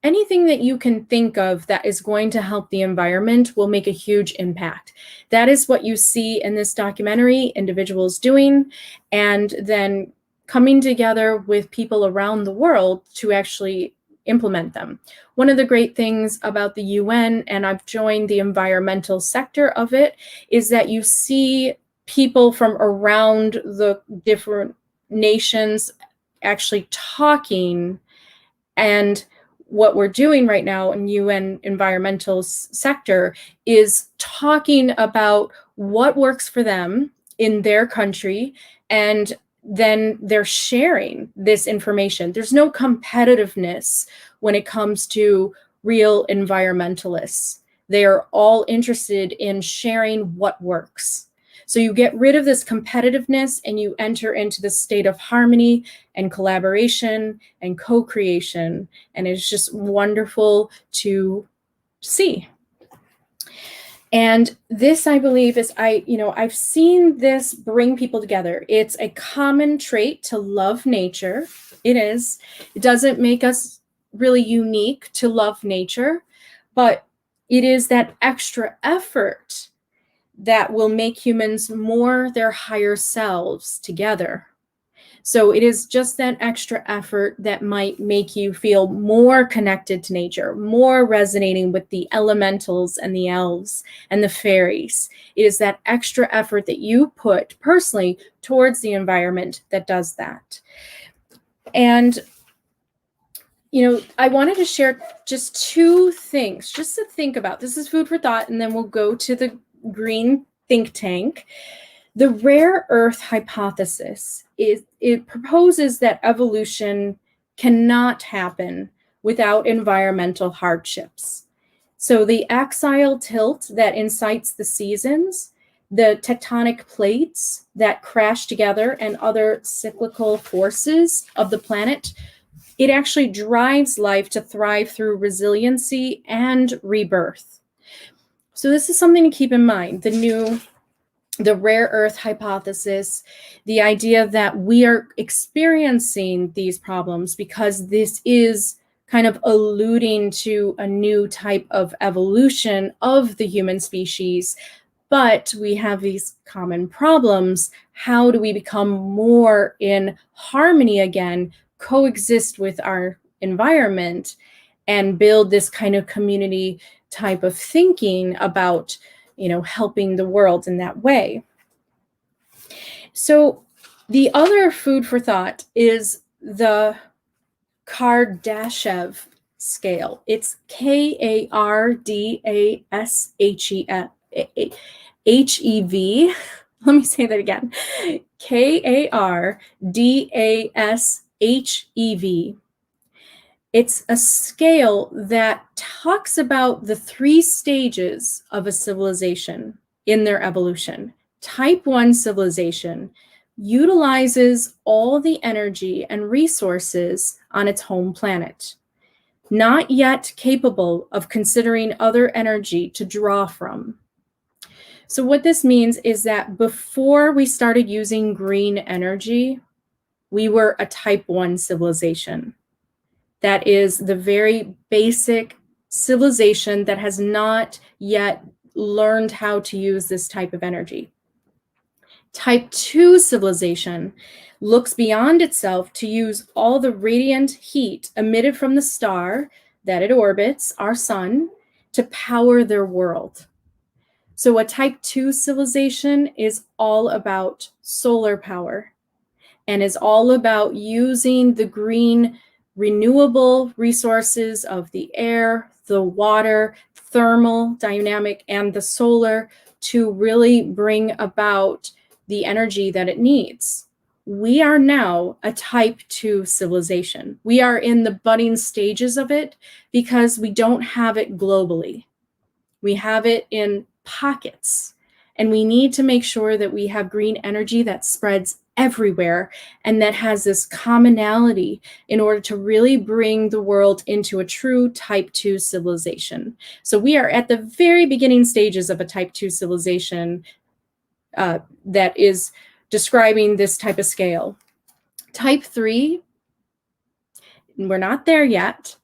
Anything that you can think of that is going to help the environment will make a huge impact. That is what you see in this documentary, individuals doing, and then coming together with people around the world to actually implement them. One of the great things about the UN, and I've joined the environmental sector of it, is that you see people from around the different nations actually talking. And what we're doing right now in UN environmental sector is talking about what works for them in their country, and then they're sharing this information. There's no competitiveness when it comes to real environmentalists. They are all interested in sharing what works. So you get rid of this competitiveness and you enter into the state of harmony and collaboration and co-creation. And it's just wonderful to see. And this, I believe, is I've seen this bring people together. It's a common trait to love nature. It is. It doesn't make us really unique to love nature, but it is that extra effort that will make humans more their higher selves together. So it is just that extra effort that might make you feel more connected to nature, more resonating with the elementals and the elves and the fairies. It is that extra effort that you put personally towards the environment that does that. And I wanted to share just two things just to think about. This is food for thought, and then we'll go to the green think tank. The rare earth hypothesis it proposes that evolution cannot happen without environmental hardships. So the axial tilt that incites the seasons, the tectonic plates that crash together, and other cyclical forces of the planet, it actually drives life to thrive through resiliency and rebirth. So this is something to keep in mind. The rare earth hypothesis, the idea that we are experiencing these problems because this is kind of alluding to a new type of evolution of the human species. But we have these common problems. How do we become more in harmony again, coexist with our environment, and build this kind of community type of thinking about, helping the world in that way? So the other food for thought is the Kardshev scale. It's Kardashev. Let me say that again. Kardashev. It's a scale that talks about the 3 stages of a civilization in their evolution. Type 1 civilization utilizes all the energy and resources on its home planet, not yet capable of considering other energy to draw from. So what this means is that before we started using green energy, we were a type 1 civilization. That is the very basic civilization that has not yet learned how to use this type of energy. Type 2 civilization looks beyond itself to use all the radiant heat emitted from the star that it orbits, our sun, to power their world. So a type 2 civilization is all about solar power and is all about using the green renewable resources of the air, the water, thermal, dynamic, and the solar to really bring about the energy that it needs. We are now a type 2 civilization. We are in the budding stages of it because we don't have it globally. We have it in pockets, and we need to make sure that we have green energy that spreads everywhere and that has this commonality in order to really bring the world into a true type 2 civilization. So we are at the very beginning stages of a type 2 civilization that is describing this type of scale. Type 3, we're not there yet,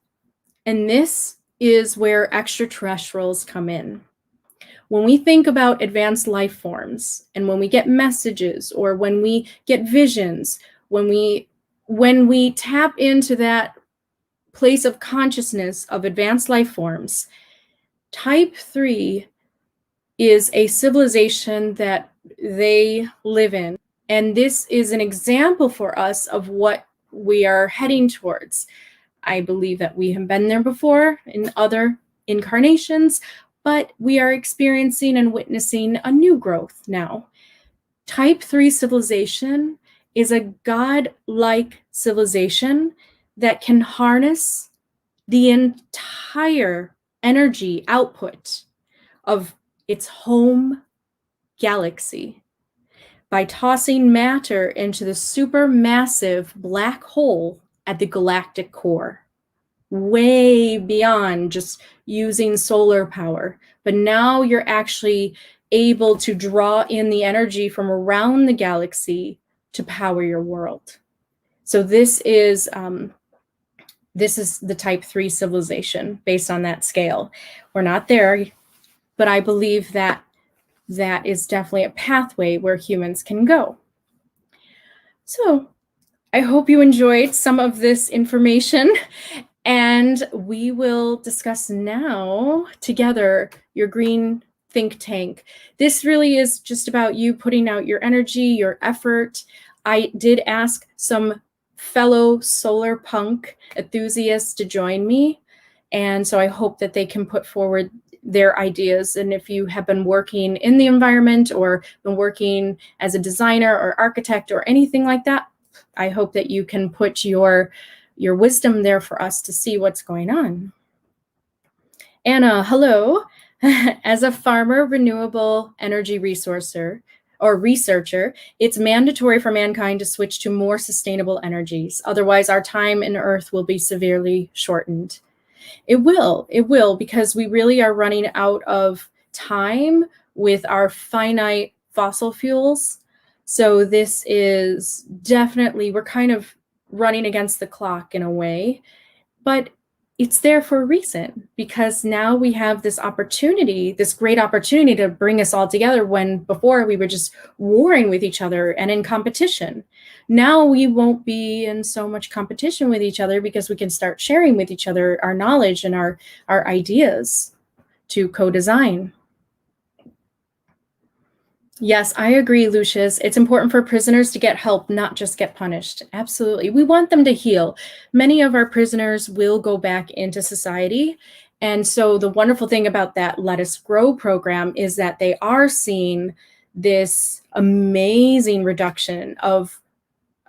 and this is where extraterrestrials come in. When we think about advanced life forms, and when we get messages, or when we get visions, when we tap into that place of consciousness of advanced life forms, type 3 is a civilization that they live in. And this is an example for us of what we are heading towards. I believe that we have been there before in other incarnations, but we are experiencing and witnessing a new growth now. Type 3 civilization is a God-like civilization that can harness the entire energy output of its home galaxy by tossing matter into the supermassive black hole at the galactic core, way beyond just using solar power. But now you're actually able to draw in the energy from around the galaxy to power your world. So this is the type 3 civilization based on that scale. We're not there, but I believe that that is definitely a pathway where humans can go. So I hope you enjoyed some of this information, and we will discuss now together your green think tank. This really is just about you putting out your energy, your effort. I did ask some fellow solar punk enthusiasts to join me, and so I hope that they can put forward their ideas. And if you have been working in the environment or been working as a designer or architect or anything like that, I hope that you can put your wisdom there for us to see what's going on. Anna, hello. As a farmer, renewable energy resourcer or researcher, it's mandatory for mankind to switch to more sustainable energies. Otherwise, our time in Earth will be severely shortened. It will, because we really are running out of time with our finite fossil fuels. So this is definitely, we're kind of running against the clock in a way. But it's there for a reason, because now we have this opportunity, this great opportunity to bring us all together, when before we were just warring with each other and in competition. Now we won't be in so much competition with each other, because we can start sharing with each other our knowledge and our ideas to co-design. Yes, I agree, Lucius. It's important for prisoners to get help, not just get punished. Absolutely. We want them to heal. Many of our prisoners will go back into society. And so the wonderful thing about that Let Us Grow program is that they are seeing this amazing reduction of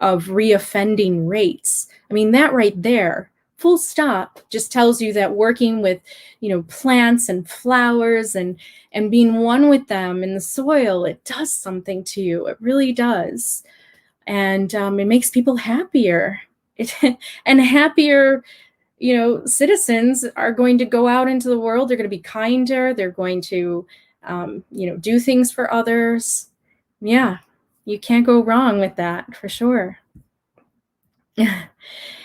reoffending rates. I mean, that right there, full stop, just tells you that working with, plants and flowers and being one with them in the soil, it does something to you. It really does. And it makes people happier. And happier, citizens are going to go out into the world. They're going to be kinder. They're going to, do things for others. Yeah, you can't go wrong with that, for sure.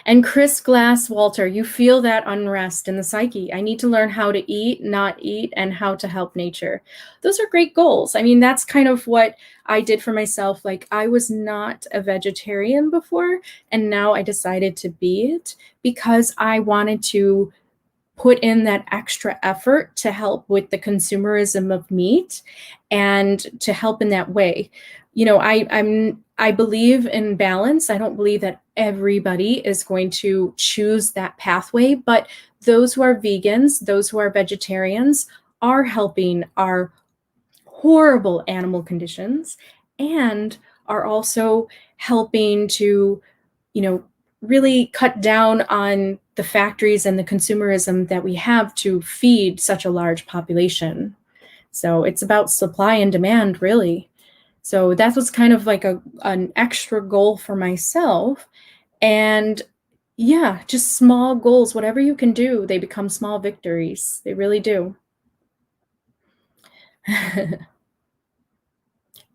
And Chris Glass Walter, you feel that unrest in the psyche. I need to learn how to eat, not eat, and how to help nature. Those are great goals. I mean, that's kind of what I did for myself. Like, I was not a vegetarian before, and now I decided to be it, because I wanted to put in that extra effort to help with the consumerism of meat and to help in that way. I believe in balance. I don't believe that everybody is going to choose that pathway, but those who are vegans, those who are vegetarians, are helping our horrible animal conditions, and are also helping to, really cut down on the factories and the consumerism that we have to feed such a large population. So it's about supply and demand, really. So that was kind of like an extra goal for myself. And yeah, just small goals, whatever you can do, they become small victories. They really do.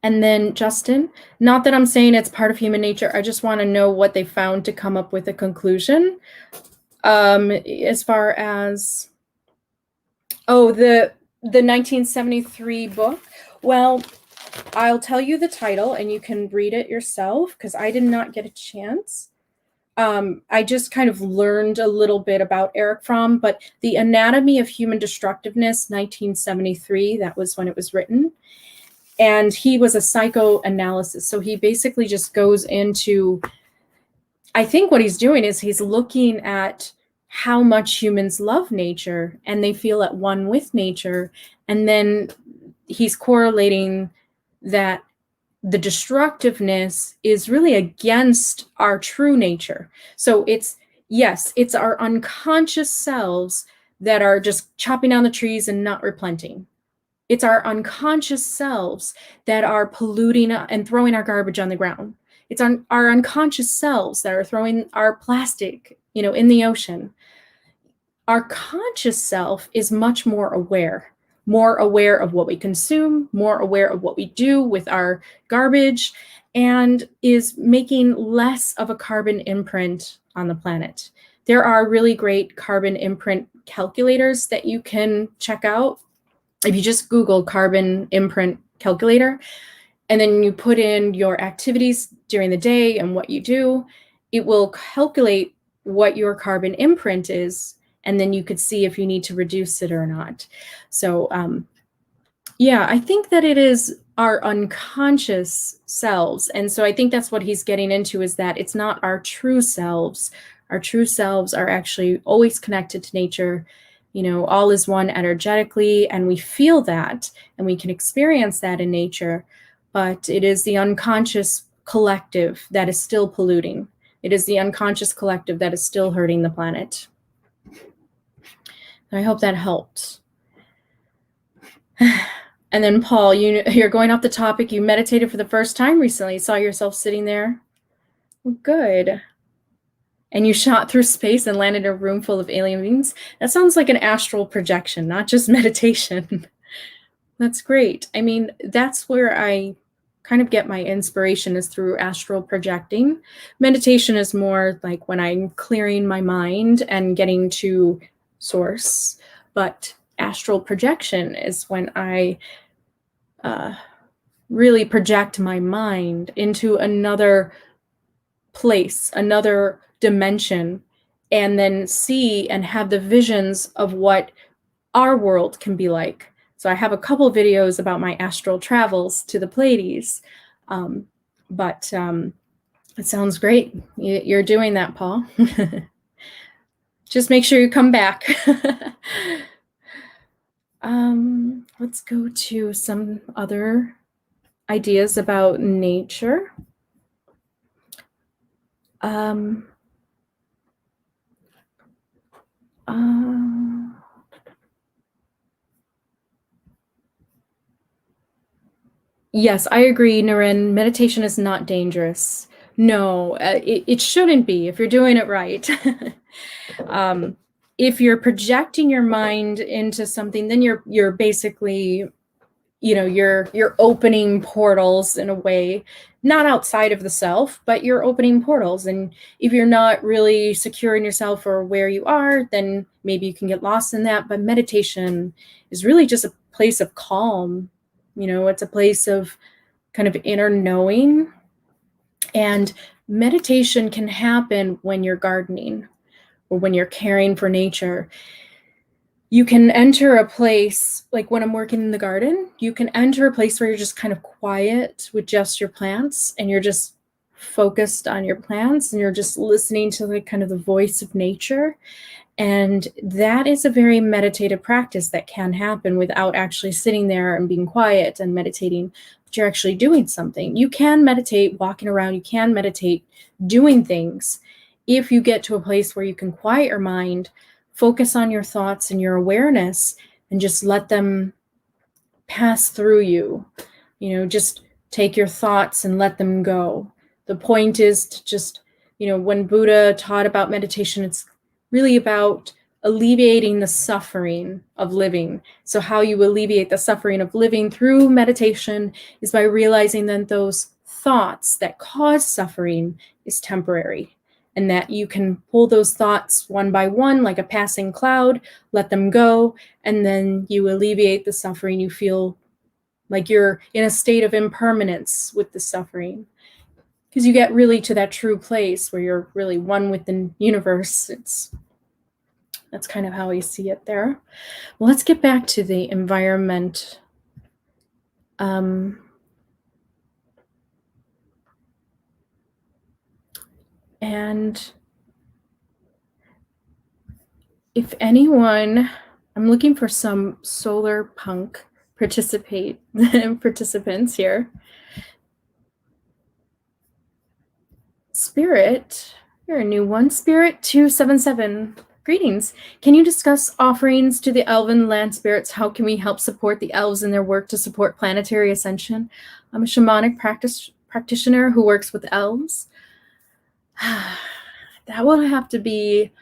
And then Justin, not that I'm saying it's part of human nature, I just want to know what they found to come up with a conclusion. As far as, the 1973 book. Well, I'll tell you the title and you can read it yourself, because I did not get a chance. I just kind of learned a little bit about Eric Fromm, but The Anatomy of Human Destructiveness, 1973, that was when it was written. And he was a psychoanalysis. So he basically just goes into, I think what he's doing is he's looking at how much humans love nature and they feel at one with nature. And then he's correlating that the destructiveness is really against our true nature. So it's our unconscious selves that are just chopping down the trees and not replanting. It's our unconscious selves that are polluting and throwing our garbage on the ground. It's our unconscious selves that are throwing our plastic, in the ocean. Our conscious self is much more aware of what we consume, more aware of what we do with our garbage, and is making less of a carbon imprint on the planet. There are really great carbon imprint calculators that you can check out. If you just Google carbon imprint calculator, and then you put in your activities during the day and what you do, it will calculate what your carbon imprint is, and then you could see if you need to reduce it or not. So I think that it is our unconscious selves. And so I think that's what he's getting into, is that it's not our true selves. Our true selves are actually always connected to nature. All is one energetically, and we feel that, and we can experience that in nature, but it is the unconscious collective that is still polluting. It is the unconscious collective that is still hurting the planet. I hope that helped. And then Paul, you're going off the topic. You meditated for the first time recently. Saw yourself sitting there. Good. And you shot through space and landed in a room full of alien beings. That sounds like an astral projection, not just meditation. That's great. I mean, that's where I kind of get my inspiration is through astral projecting. Meditation is more like when I'm clearing my mind and getting to source, but astral projection is when I really project my mind into another place, another dimension, and then see and have the visions of what our world can be like. So I have a couple videos about my astral travels to the Pleiades, but it sounds great. You're doing that, Paul. Just make sure you come back. Let's go to some other ideas about nature. Yes, I agree, Naren. Meditation is not dangerous. No, it shouldn't be if you're doing it right. If you're projecting your mind into something, then you're basically, you're opening portals in a way, not outside of the self, but you're opening portals. And if you're not really secure in yourself or where you are, then maybe you can get lost in that. But meditation is really just a place of calm. It's a place of kind of inner knowing. And meditation can happen when you're gardening or when you're caring for nature. You can enter a place, like when I'm working in the garden, you can enter a place where you're just kind of quiet with just your plants, and you're just focused on your plants, and you're just listening to like kind of the voice of nature. And that is a very meditative practice that can happen without actually sitting there and being quiet and meditating, but you're actually doing something. You can meditate walking around, you can meditate doing things. If you get to a place where you can quiet your mind, focus on your thoughts and your awareness, and just let them pass through you. Just take your thoughts and let them go. The point is to just, when Buddha taught about meditation, it's really about alleviating the suffering of living. So how you alleviate the suffering of living through meditation is by realizing that those thoughts that cause suffering is temporary, and that you can pull those thoughts one by one like a passing cloud, let them go, and then you alleviate the suffering. You feel like you're in a state of impermanence with the suffering, because you get really to that true place where you're really one with the universe. That's kind of how we see it there. Well, let's get back to the environment. And if anyone, I'm looking for some solar punk participants here. Spirit, you're a new one. Spirit 277. Greetings. Can you discuss offerings to the Elven land spirits? How can we help support the elves in their work to support planetary ascension? I'm a shamanic practitioner who works with elves. That will have to be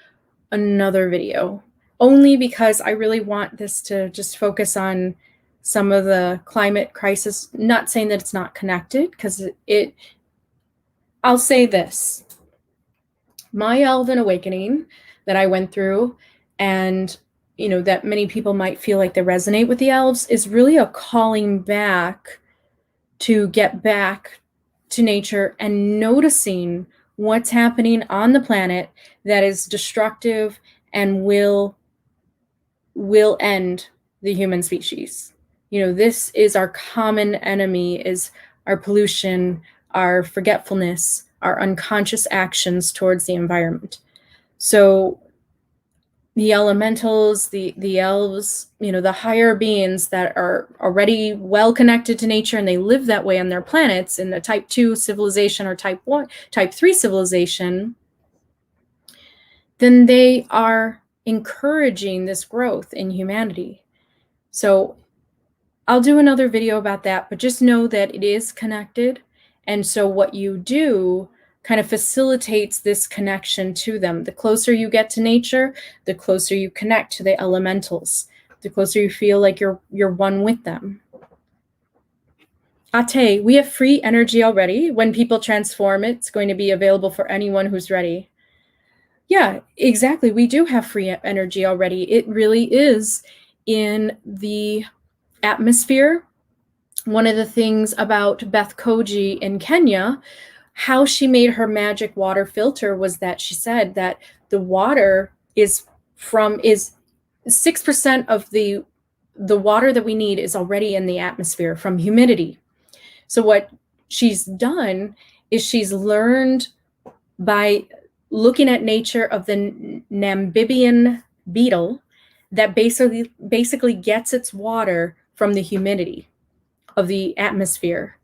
another video, only because I really want this to just focus on some of the climate crisis. Not saying that it's not connected, because I'll say this. My Elven awakening that I went through, and that many people might feel like they resonate with the elves, is really a calling back to get back to nature and noticing what's happening on the planet that is destructive and will end the human species. This is our common enemy, is our pollution, our forgetfulness, our unconscious actions towards the environment. So the elementals, the elves, the higher beings that are already well connected to nature, and they live that way on their planets in a type 2 civilization or type 3 civilization, then they are encouraging this growth in humanity. So I'll do another video about that, but just know that it is connected. And so what you do kind of facilitates this connection to them. The closer you get to nature, the closer you connect to the elementals, the closer you feel like you're one with them. Ate, we have free energy already. When people transform, it's going to be available for anyone who's ready. Yeah, exactly. We do have free energy already. It really is in the atmosphere. One of the things about Beth Koji in Kenya, how she made her magic water filter was that she said that the water is 6% of the water that we need is already in the atmosphere from humidity. So what she's done is she's learned by looking at nature of the Namibian beetle that basically gets its water from the humidity of the atmosphere.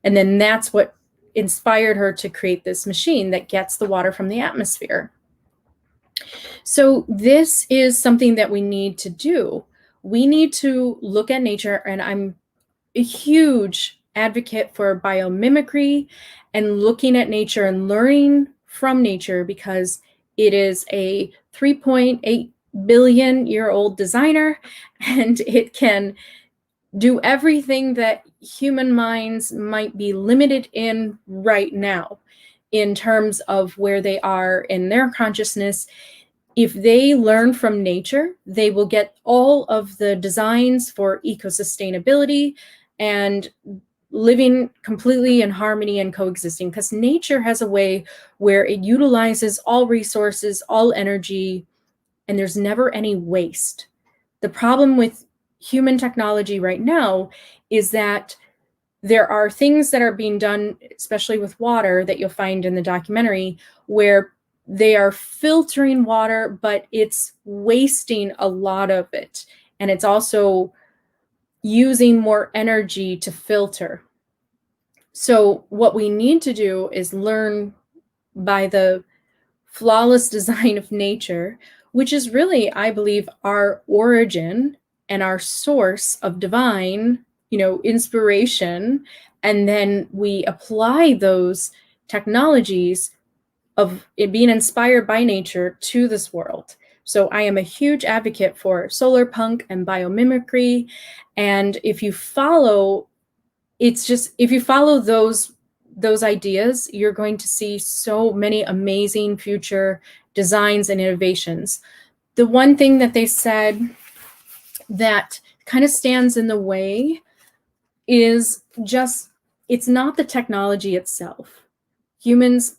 And then that's what inspired her to create this machine that gets the water from the atmosphere. So this is something that we need to do. We need to look at nature, and I'm a huge advocate for biomimicry and looking at nature and learning from nature, because it is a 3.8 billion year old designer, and it can do everything that human minds might be limited in right now in terms of where they are in their consciousness. If they learn from nature, they will get all of the designs for eco-sustainability and living completely in harmony and coexisting, because nature has a way where it utilizes all resources, all energy, and there's never any waste. The problem with human technology right now is that there are things that are being done, especially with water, that you'll find in the documentary, where they are filtering water, but it's wasting a lot of it. And it's also using more energy to filter. So what we need to do is learn by the flawless design of nature, which is really, I believe, our origin and our source of divine, inspiration. And then we apply those technologies of it being inspired by nature to this world. So I am a huge advocate for solar punk and biomimicry. And if you follow those ideas, you're going to see so many amazing future designs and innovations. The one thing that they said that kind of stands in the way is just, it's not the technology itself. Humans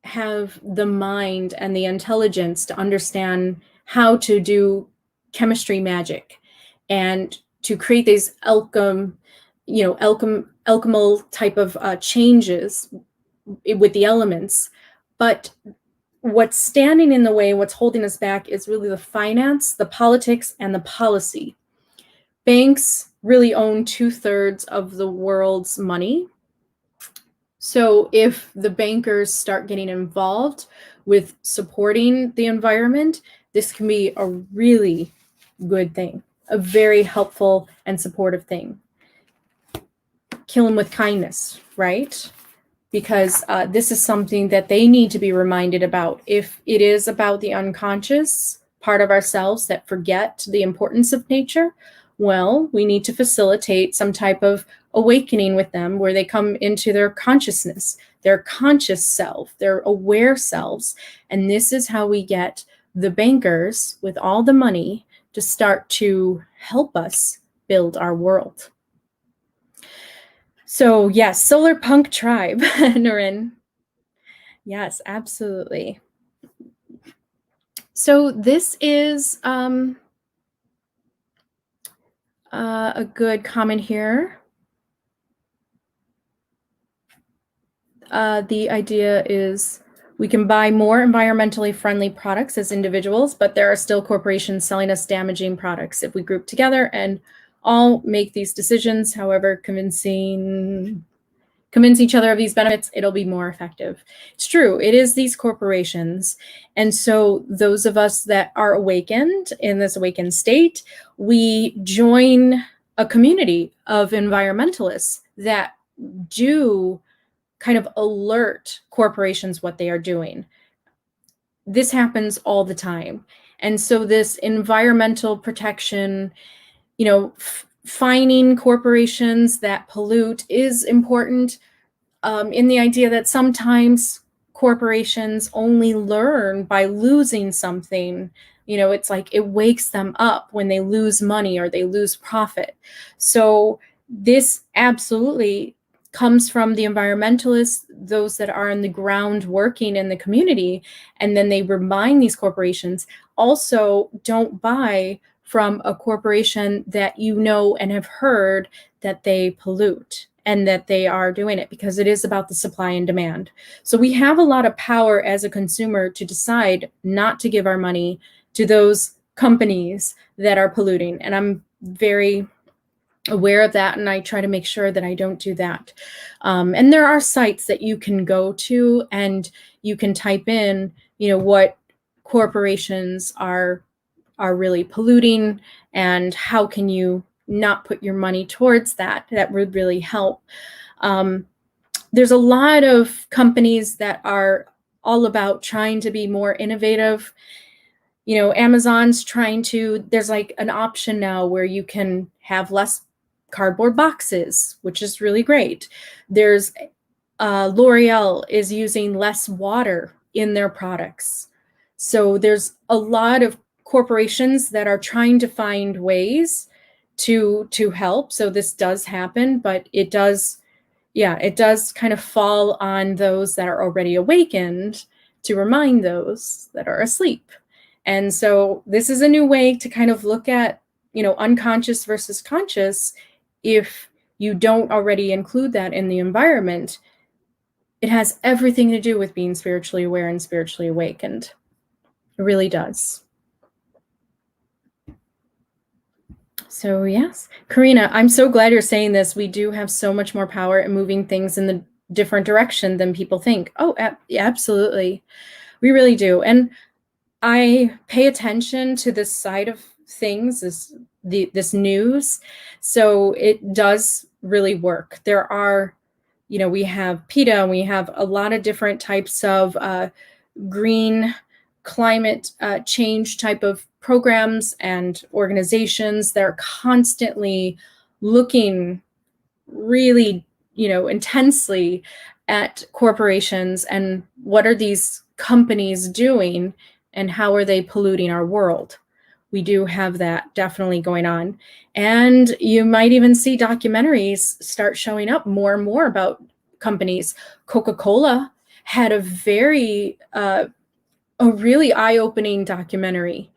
have the mind and the intelligence to understand how to do chemistry magic and to create these alchemical type of changes with the elements. But what's standing in the way, what's holding us back, is really the finance, the politics, and the policy. Banks really own 2/3 of the world's money. So if the bankers start getting involved with supporting the environment, this can be a really good thing, a very helpful and supportive thing. Kill them with kindness, right? Because this is something that they need to be reminded about. If it is about the unconscious part of ourselves that forget the importance of nature, well, we need to facilitate some type of awakening with them where they come into their consciousness, their conscious self, their aware selves. And this is how we get the bankers with all the money to start to help us build our world. So yes, Solar Punk Tribe, Naren. Yes, absolutely. So this is a good comment here. The idea is we can buy more environmentally friendly products as individuals, but there are still corporations selling us damaging products. If we group together and all make these decisions, however, convince each other of these benefits, it'll be more effective. It's true, it is these corporations. And so those of us that are awakened in this awakened state, we join a community of environmentalists that do kind of alert corporations what they are doing. This happens all the time. And so this environmental protection, fining corporations that pollute is important, in the idea that sometimes corporations only learn by losing something. It's like it wakes them up when they lose money or they lose profit. So this absolutely comes from the environmentalists, those that are on the ground working in the community, and then they remind these corporations, also don't buy from a corporation that and have heard that they pollute and that they are doing it, because it is about the supply and demand. So we have a lot of power as a consumer to decide not to give our money to those companies that are polluting. And I'm very aware of that, and I try to make sure that I don't do that. And there are sites that you can go to and you can type in, what corporations are really polluting and how can you not put your money towards that. That would really help. There's a lot of companies that are all about trying to be more innovative. Amazon's there's like an option now where you can have less cardboard boxes, which is really great. There's L'Oreal is using less water in their products. So there's a lot of corporations that are trying to find ways to help. So this does happen, but it does kind of fall on those that are already awakened to remind those that are asleep. And so this is a new way to kind of look at, unconscious versus conscious. If you don't already include that in the environment, it has everything to do with being spiritually aware and spiritually awakened. It really does. So yes, Karina, I'm so glad you're saying this. We do have so much more power in moving things in the different direction than people think. Oh, absolutely. We really do. And I pay attention to this side of things, this news. So it does really work. There are, we have PETA, and we have a lot of different types of green climate change type of programs and organizations that are constantly looking really, intensely at corporations and what are these companies doing and how are they polluting our world. We do have that definitely going on. And you might even see documentaries start showing up more and more about companies. Coca-Cola had a really eye-opening documentary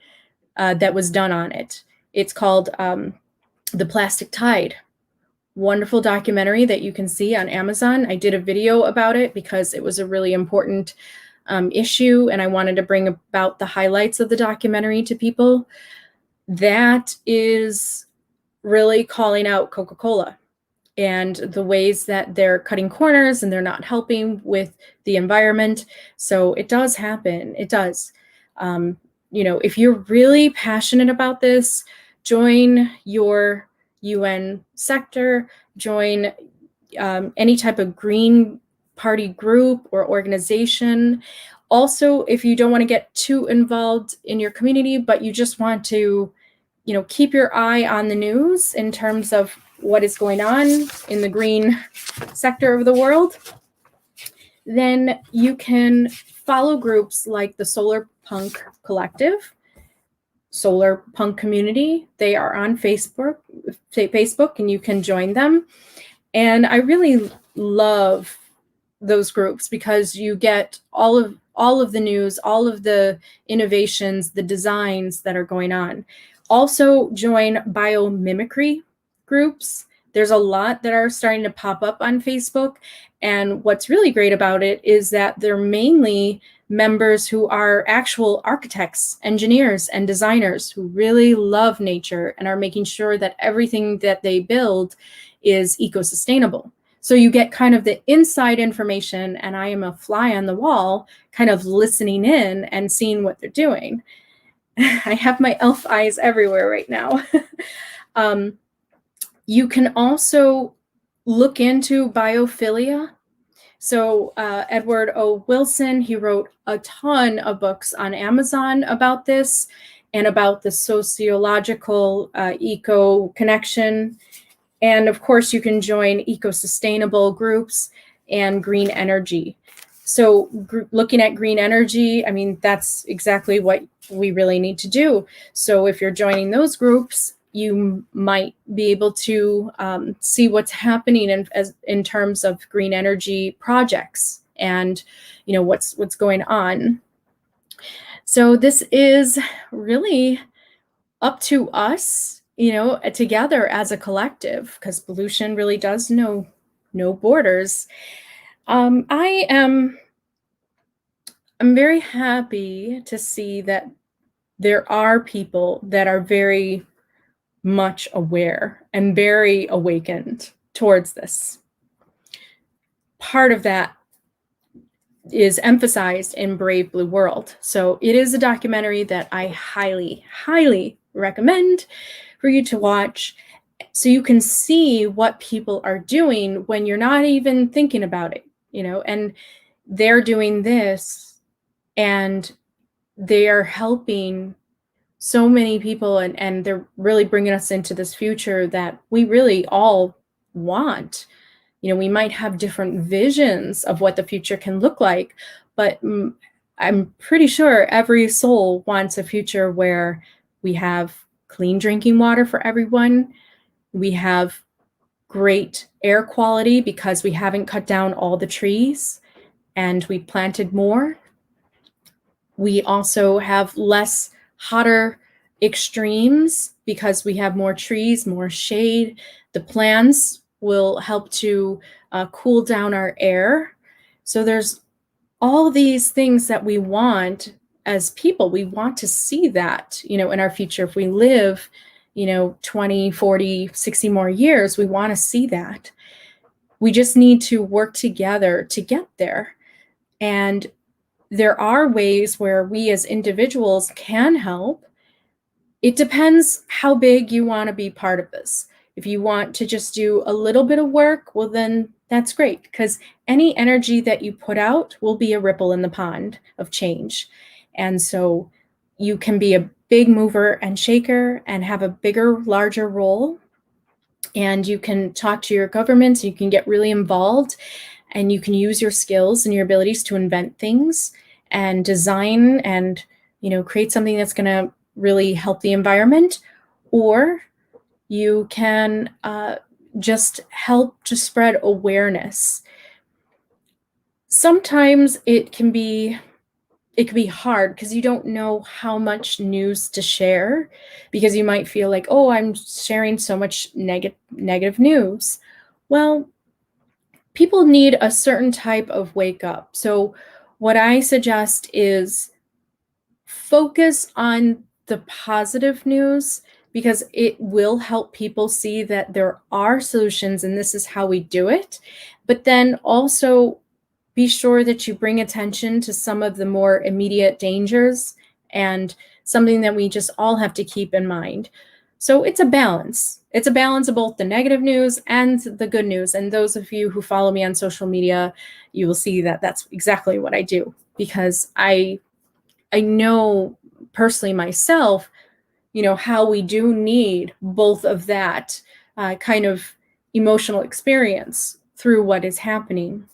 that was done on it. It's called The Plastic Tide. Wonderful documentary that you can see on Amazon. I did a video about it because it was a really important issue, and I wanted to bring about the highlights of the documentary to people. That is really calling out Coca-Cola and the ways that they're cutting corners and they're not helping with the environment. So it does happen. It does. If you're really passionate about this, join your UN sector, join any type of Green Party group or organization. Also, if you don't want to get too involved in your community, but you just want to, keep your eye on the news in terms of what is going on in the green sector of the world, then you can follow groups like the Solar Punk Collective, Solar Punk Community. They are on Facebook, and you can join them. And I really love those groups because you get all of the news, all of the innovations, the designs that are going on. Also join biomimicry groups. There's a lot that are starting to pop up on Facebook. And what's really great about it is that they're mainly members who are actual architects, engineers, and designers who really love nature and are making sure that everything that they build is eco-sustainable. So you get kind of the inside information, and I am a fly on the wall, kind of listening in and seeing what they're doing. I have my elf eyes everywhere right now. You can also look into biophilia. So Edward O. Wilson, he wrote a ton of books on Amazon about this. and about the sociological eco connection. And of course, you can join eco-sustainable groups and green energy. So looking at green energy, I mean, that's exactly what we really need to do. So if you're joining those groups, you might be able to see what's happening in terms of green energy projects and, you know, what's going on. So this is really up to us, you know, together as a collective, because pollution really does know no borders. I'm very happy to see that there are people that are very much aware and very awakened towards this. Part of that is emphasized in Brave Blue World. So it is a documentary that I highly, highly recommend for you to watch, so you can see what people are doing when you're not even thinking about it, you know, and they're doing this and they are helping so many people, and they're really bringing us into this future that we really all want. You know, we might have different visions of what the future can look like, but I'm pretty sure every soul wants a future where we have clean drinking water for everyone. We have great air quality because we haven't cut down all the trees and we planted more. We also have less hotter extremes because we have more trees, more shade. The plants will help to cool down our air. So there's all these things that we want as people. We want to see that, you know, in our future. If we live, you know, 20, 40, 60 more years, we want to see that. We just need to work together to get there. And there are ways where we as individuals can help. It depends how big you want to be part of this. If you want to just do a little bit of work, well, then that's great, because any energy that you put out will be a ripple in the pond of change. And so you can be a big mover and shaker and have a bigger, larger role. And you can talk to your governments, you can get really involved, and you can use your skills and your abilities to invent things and design and, you know, create something that's going to really help the environment. Or you can just help to spread awareness. Sometimes it can be hard because you don't know how much news to share, because you might feel like, oh, I'm sharing so much negative news. Well, people need a certain type of wake up. So what I suggest is focus on the positive news, because it will help people see that there are solutions and this is how we do it. But then also be sure that you bring attention to some of the more immediate dangers and something that we just all have to keep in mind. So it's a balance. It's a balance of both the negative news and the good news. And those of you who follow me on social media, you will see that that's exactly what I do, because I know personally myself, you know, how we do need both of that kind of emotional experience through what is happening.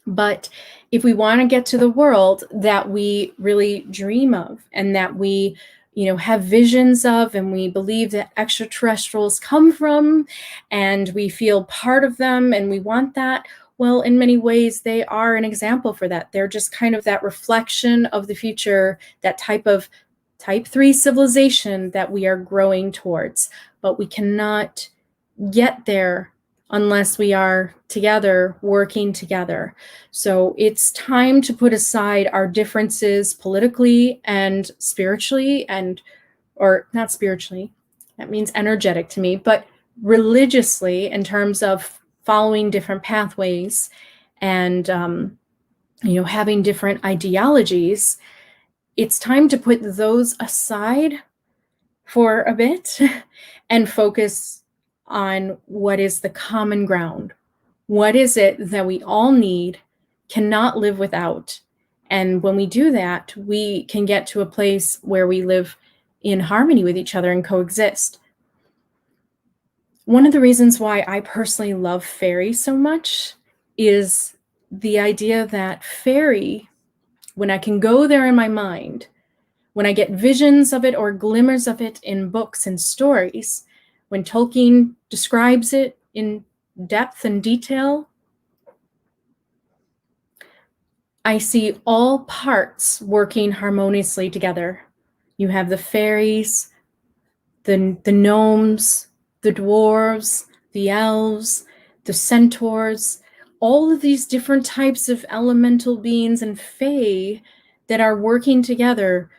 But if we want to get to the world that we really dream of and that we, you know, have visions of, and we believe that extraterrestrials come from, and we feel part of them and we want that, well, in many ways, they are an example for that. They're just kind of that reflection of the future, that type of type 3 civilization that we are growing towards. But we cannot get there unless we are together, working together. So it's time to put aside our differences politically and spiritually, or not spiritually, that means energetic to me, but religiously, in terms of following different pathways and, you know, having different ideologies. It's time to put those aside for a bit and focus on what is the common ground. What is it that we all need, cannot live without? And when we do that, we can get to a place where we live in harmony with each other and coexist. One of the reasons why I personally love fairy so much is the idea that fairy, when I can go there in my mind, when I get visions of it or glimmers of it in books and stories, when Tolkien describes it in depth and detail, I see all parts working harmoniously together. You have the fairies, the gnomes, the dwarves, the elves, the centaurs, all of these different types of elemental beings and fae that are working together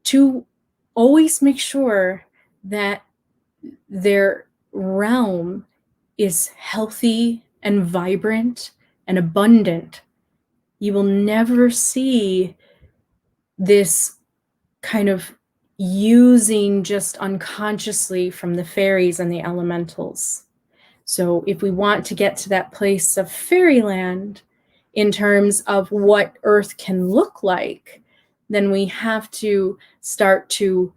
to always make sure that their realm is healthy and vibrant and abundant. You will never see this kind of using just unconsciously from the fairies and the elementals. So if we want to get to that place of fairyland in terms of what Earth can look like, then we have to start to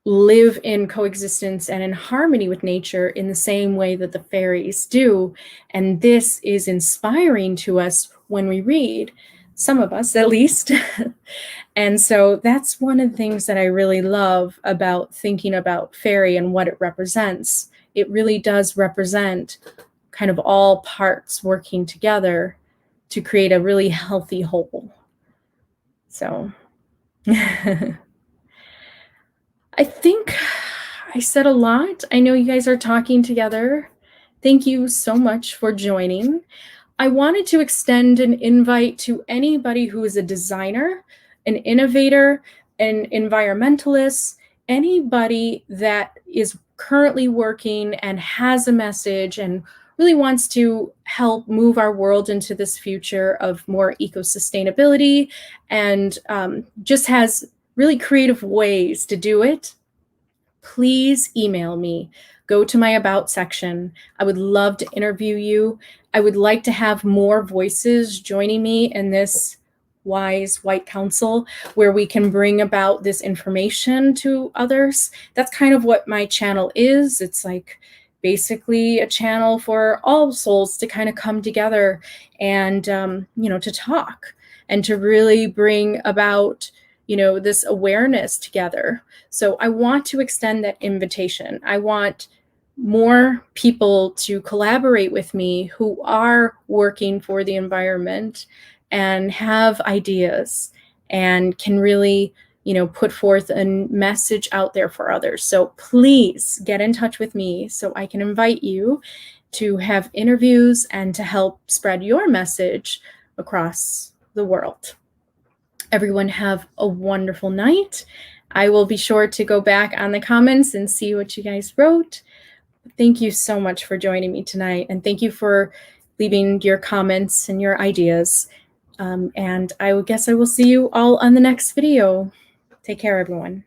live in coexistence and in harmony with nature in the same way that the fairies do. And this is inspiring to us when we read, some of us at least. And so that's one of the things that I really love about thinking about fairy and what it represents. It really does represent kind of all parts working together to create a really healthy whole. So I think I said a lot. I know you guys are talking together. Thank you so much for joining. I wanted to extend an invite to anybody who is a designer, an innovator, an environmentalist, anybody that is currently working and has a message and really wants to help move our world into this future of more eco-sustainability and just has really creative ways to do it. Please email me. Go to my About section. I would love to interview you. I would like to have more voices joining me in this wise white council where we can bring about this information to others. That's kind of what my channel is. It's like basically a channel for all souls to kind of come together and, to talk and to really bring about, this awareness together. So I want to extend that invitation. I want more people to collaborate with me who are working for the environment and have ideas and can really, put forth a message out there for others. So please get in touch with me so I can invite you to have interviews and to help spread your message across the world. Everyone have a wonderful night. I will be sure to go back on the comments and see what you guys wrote. Thank you so much for joining me tonight. And thank you for leaving your comments and your ideas. And I guess I will see you all on the next video. Take care, everyone.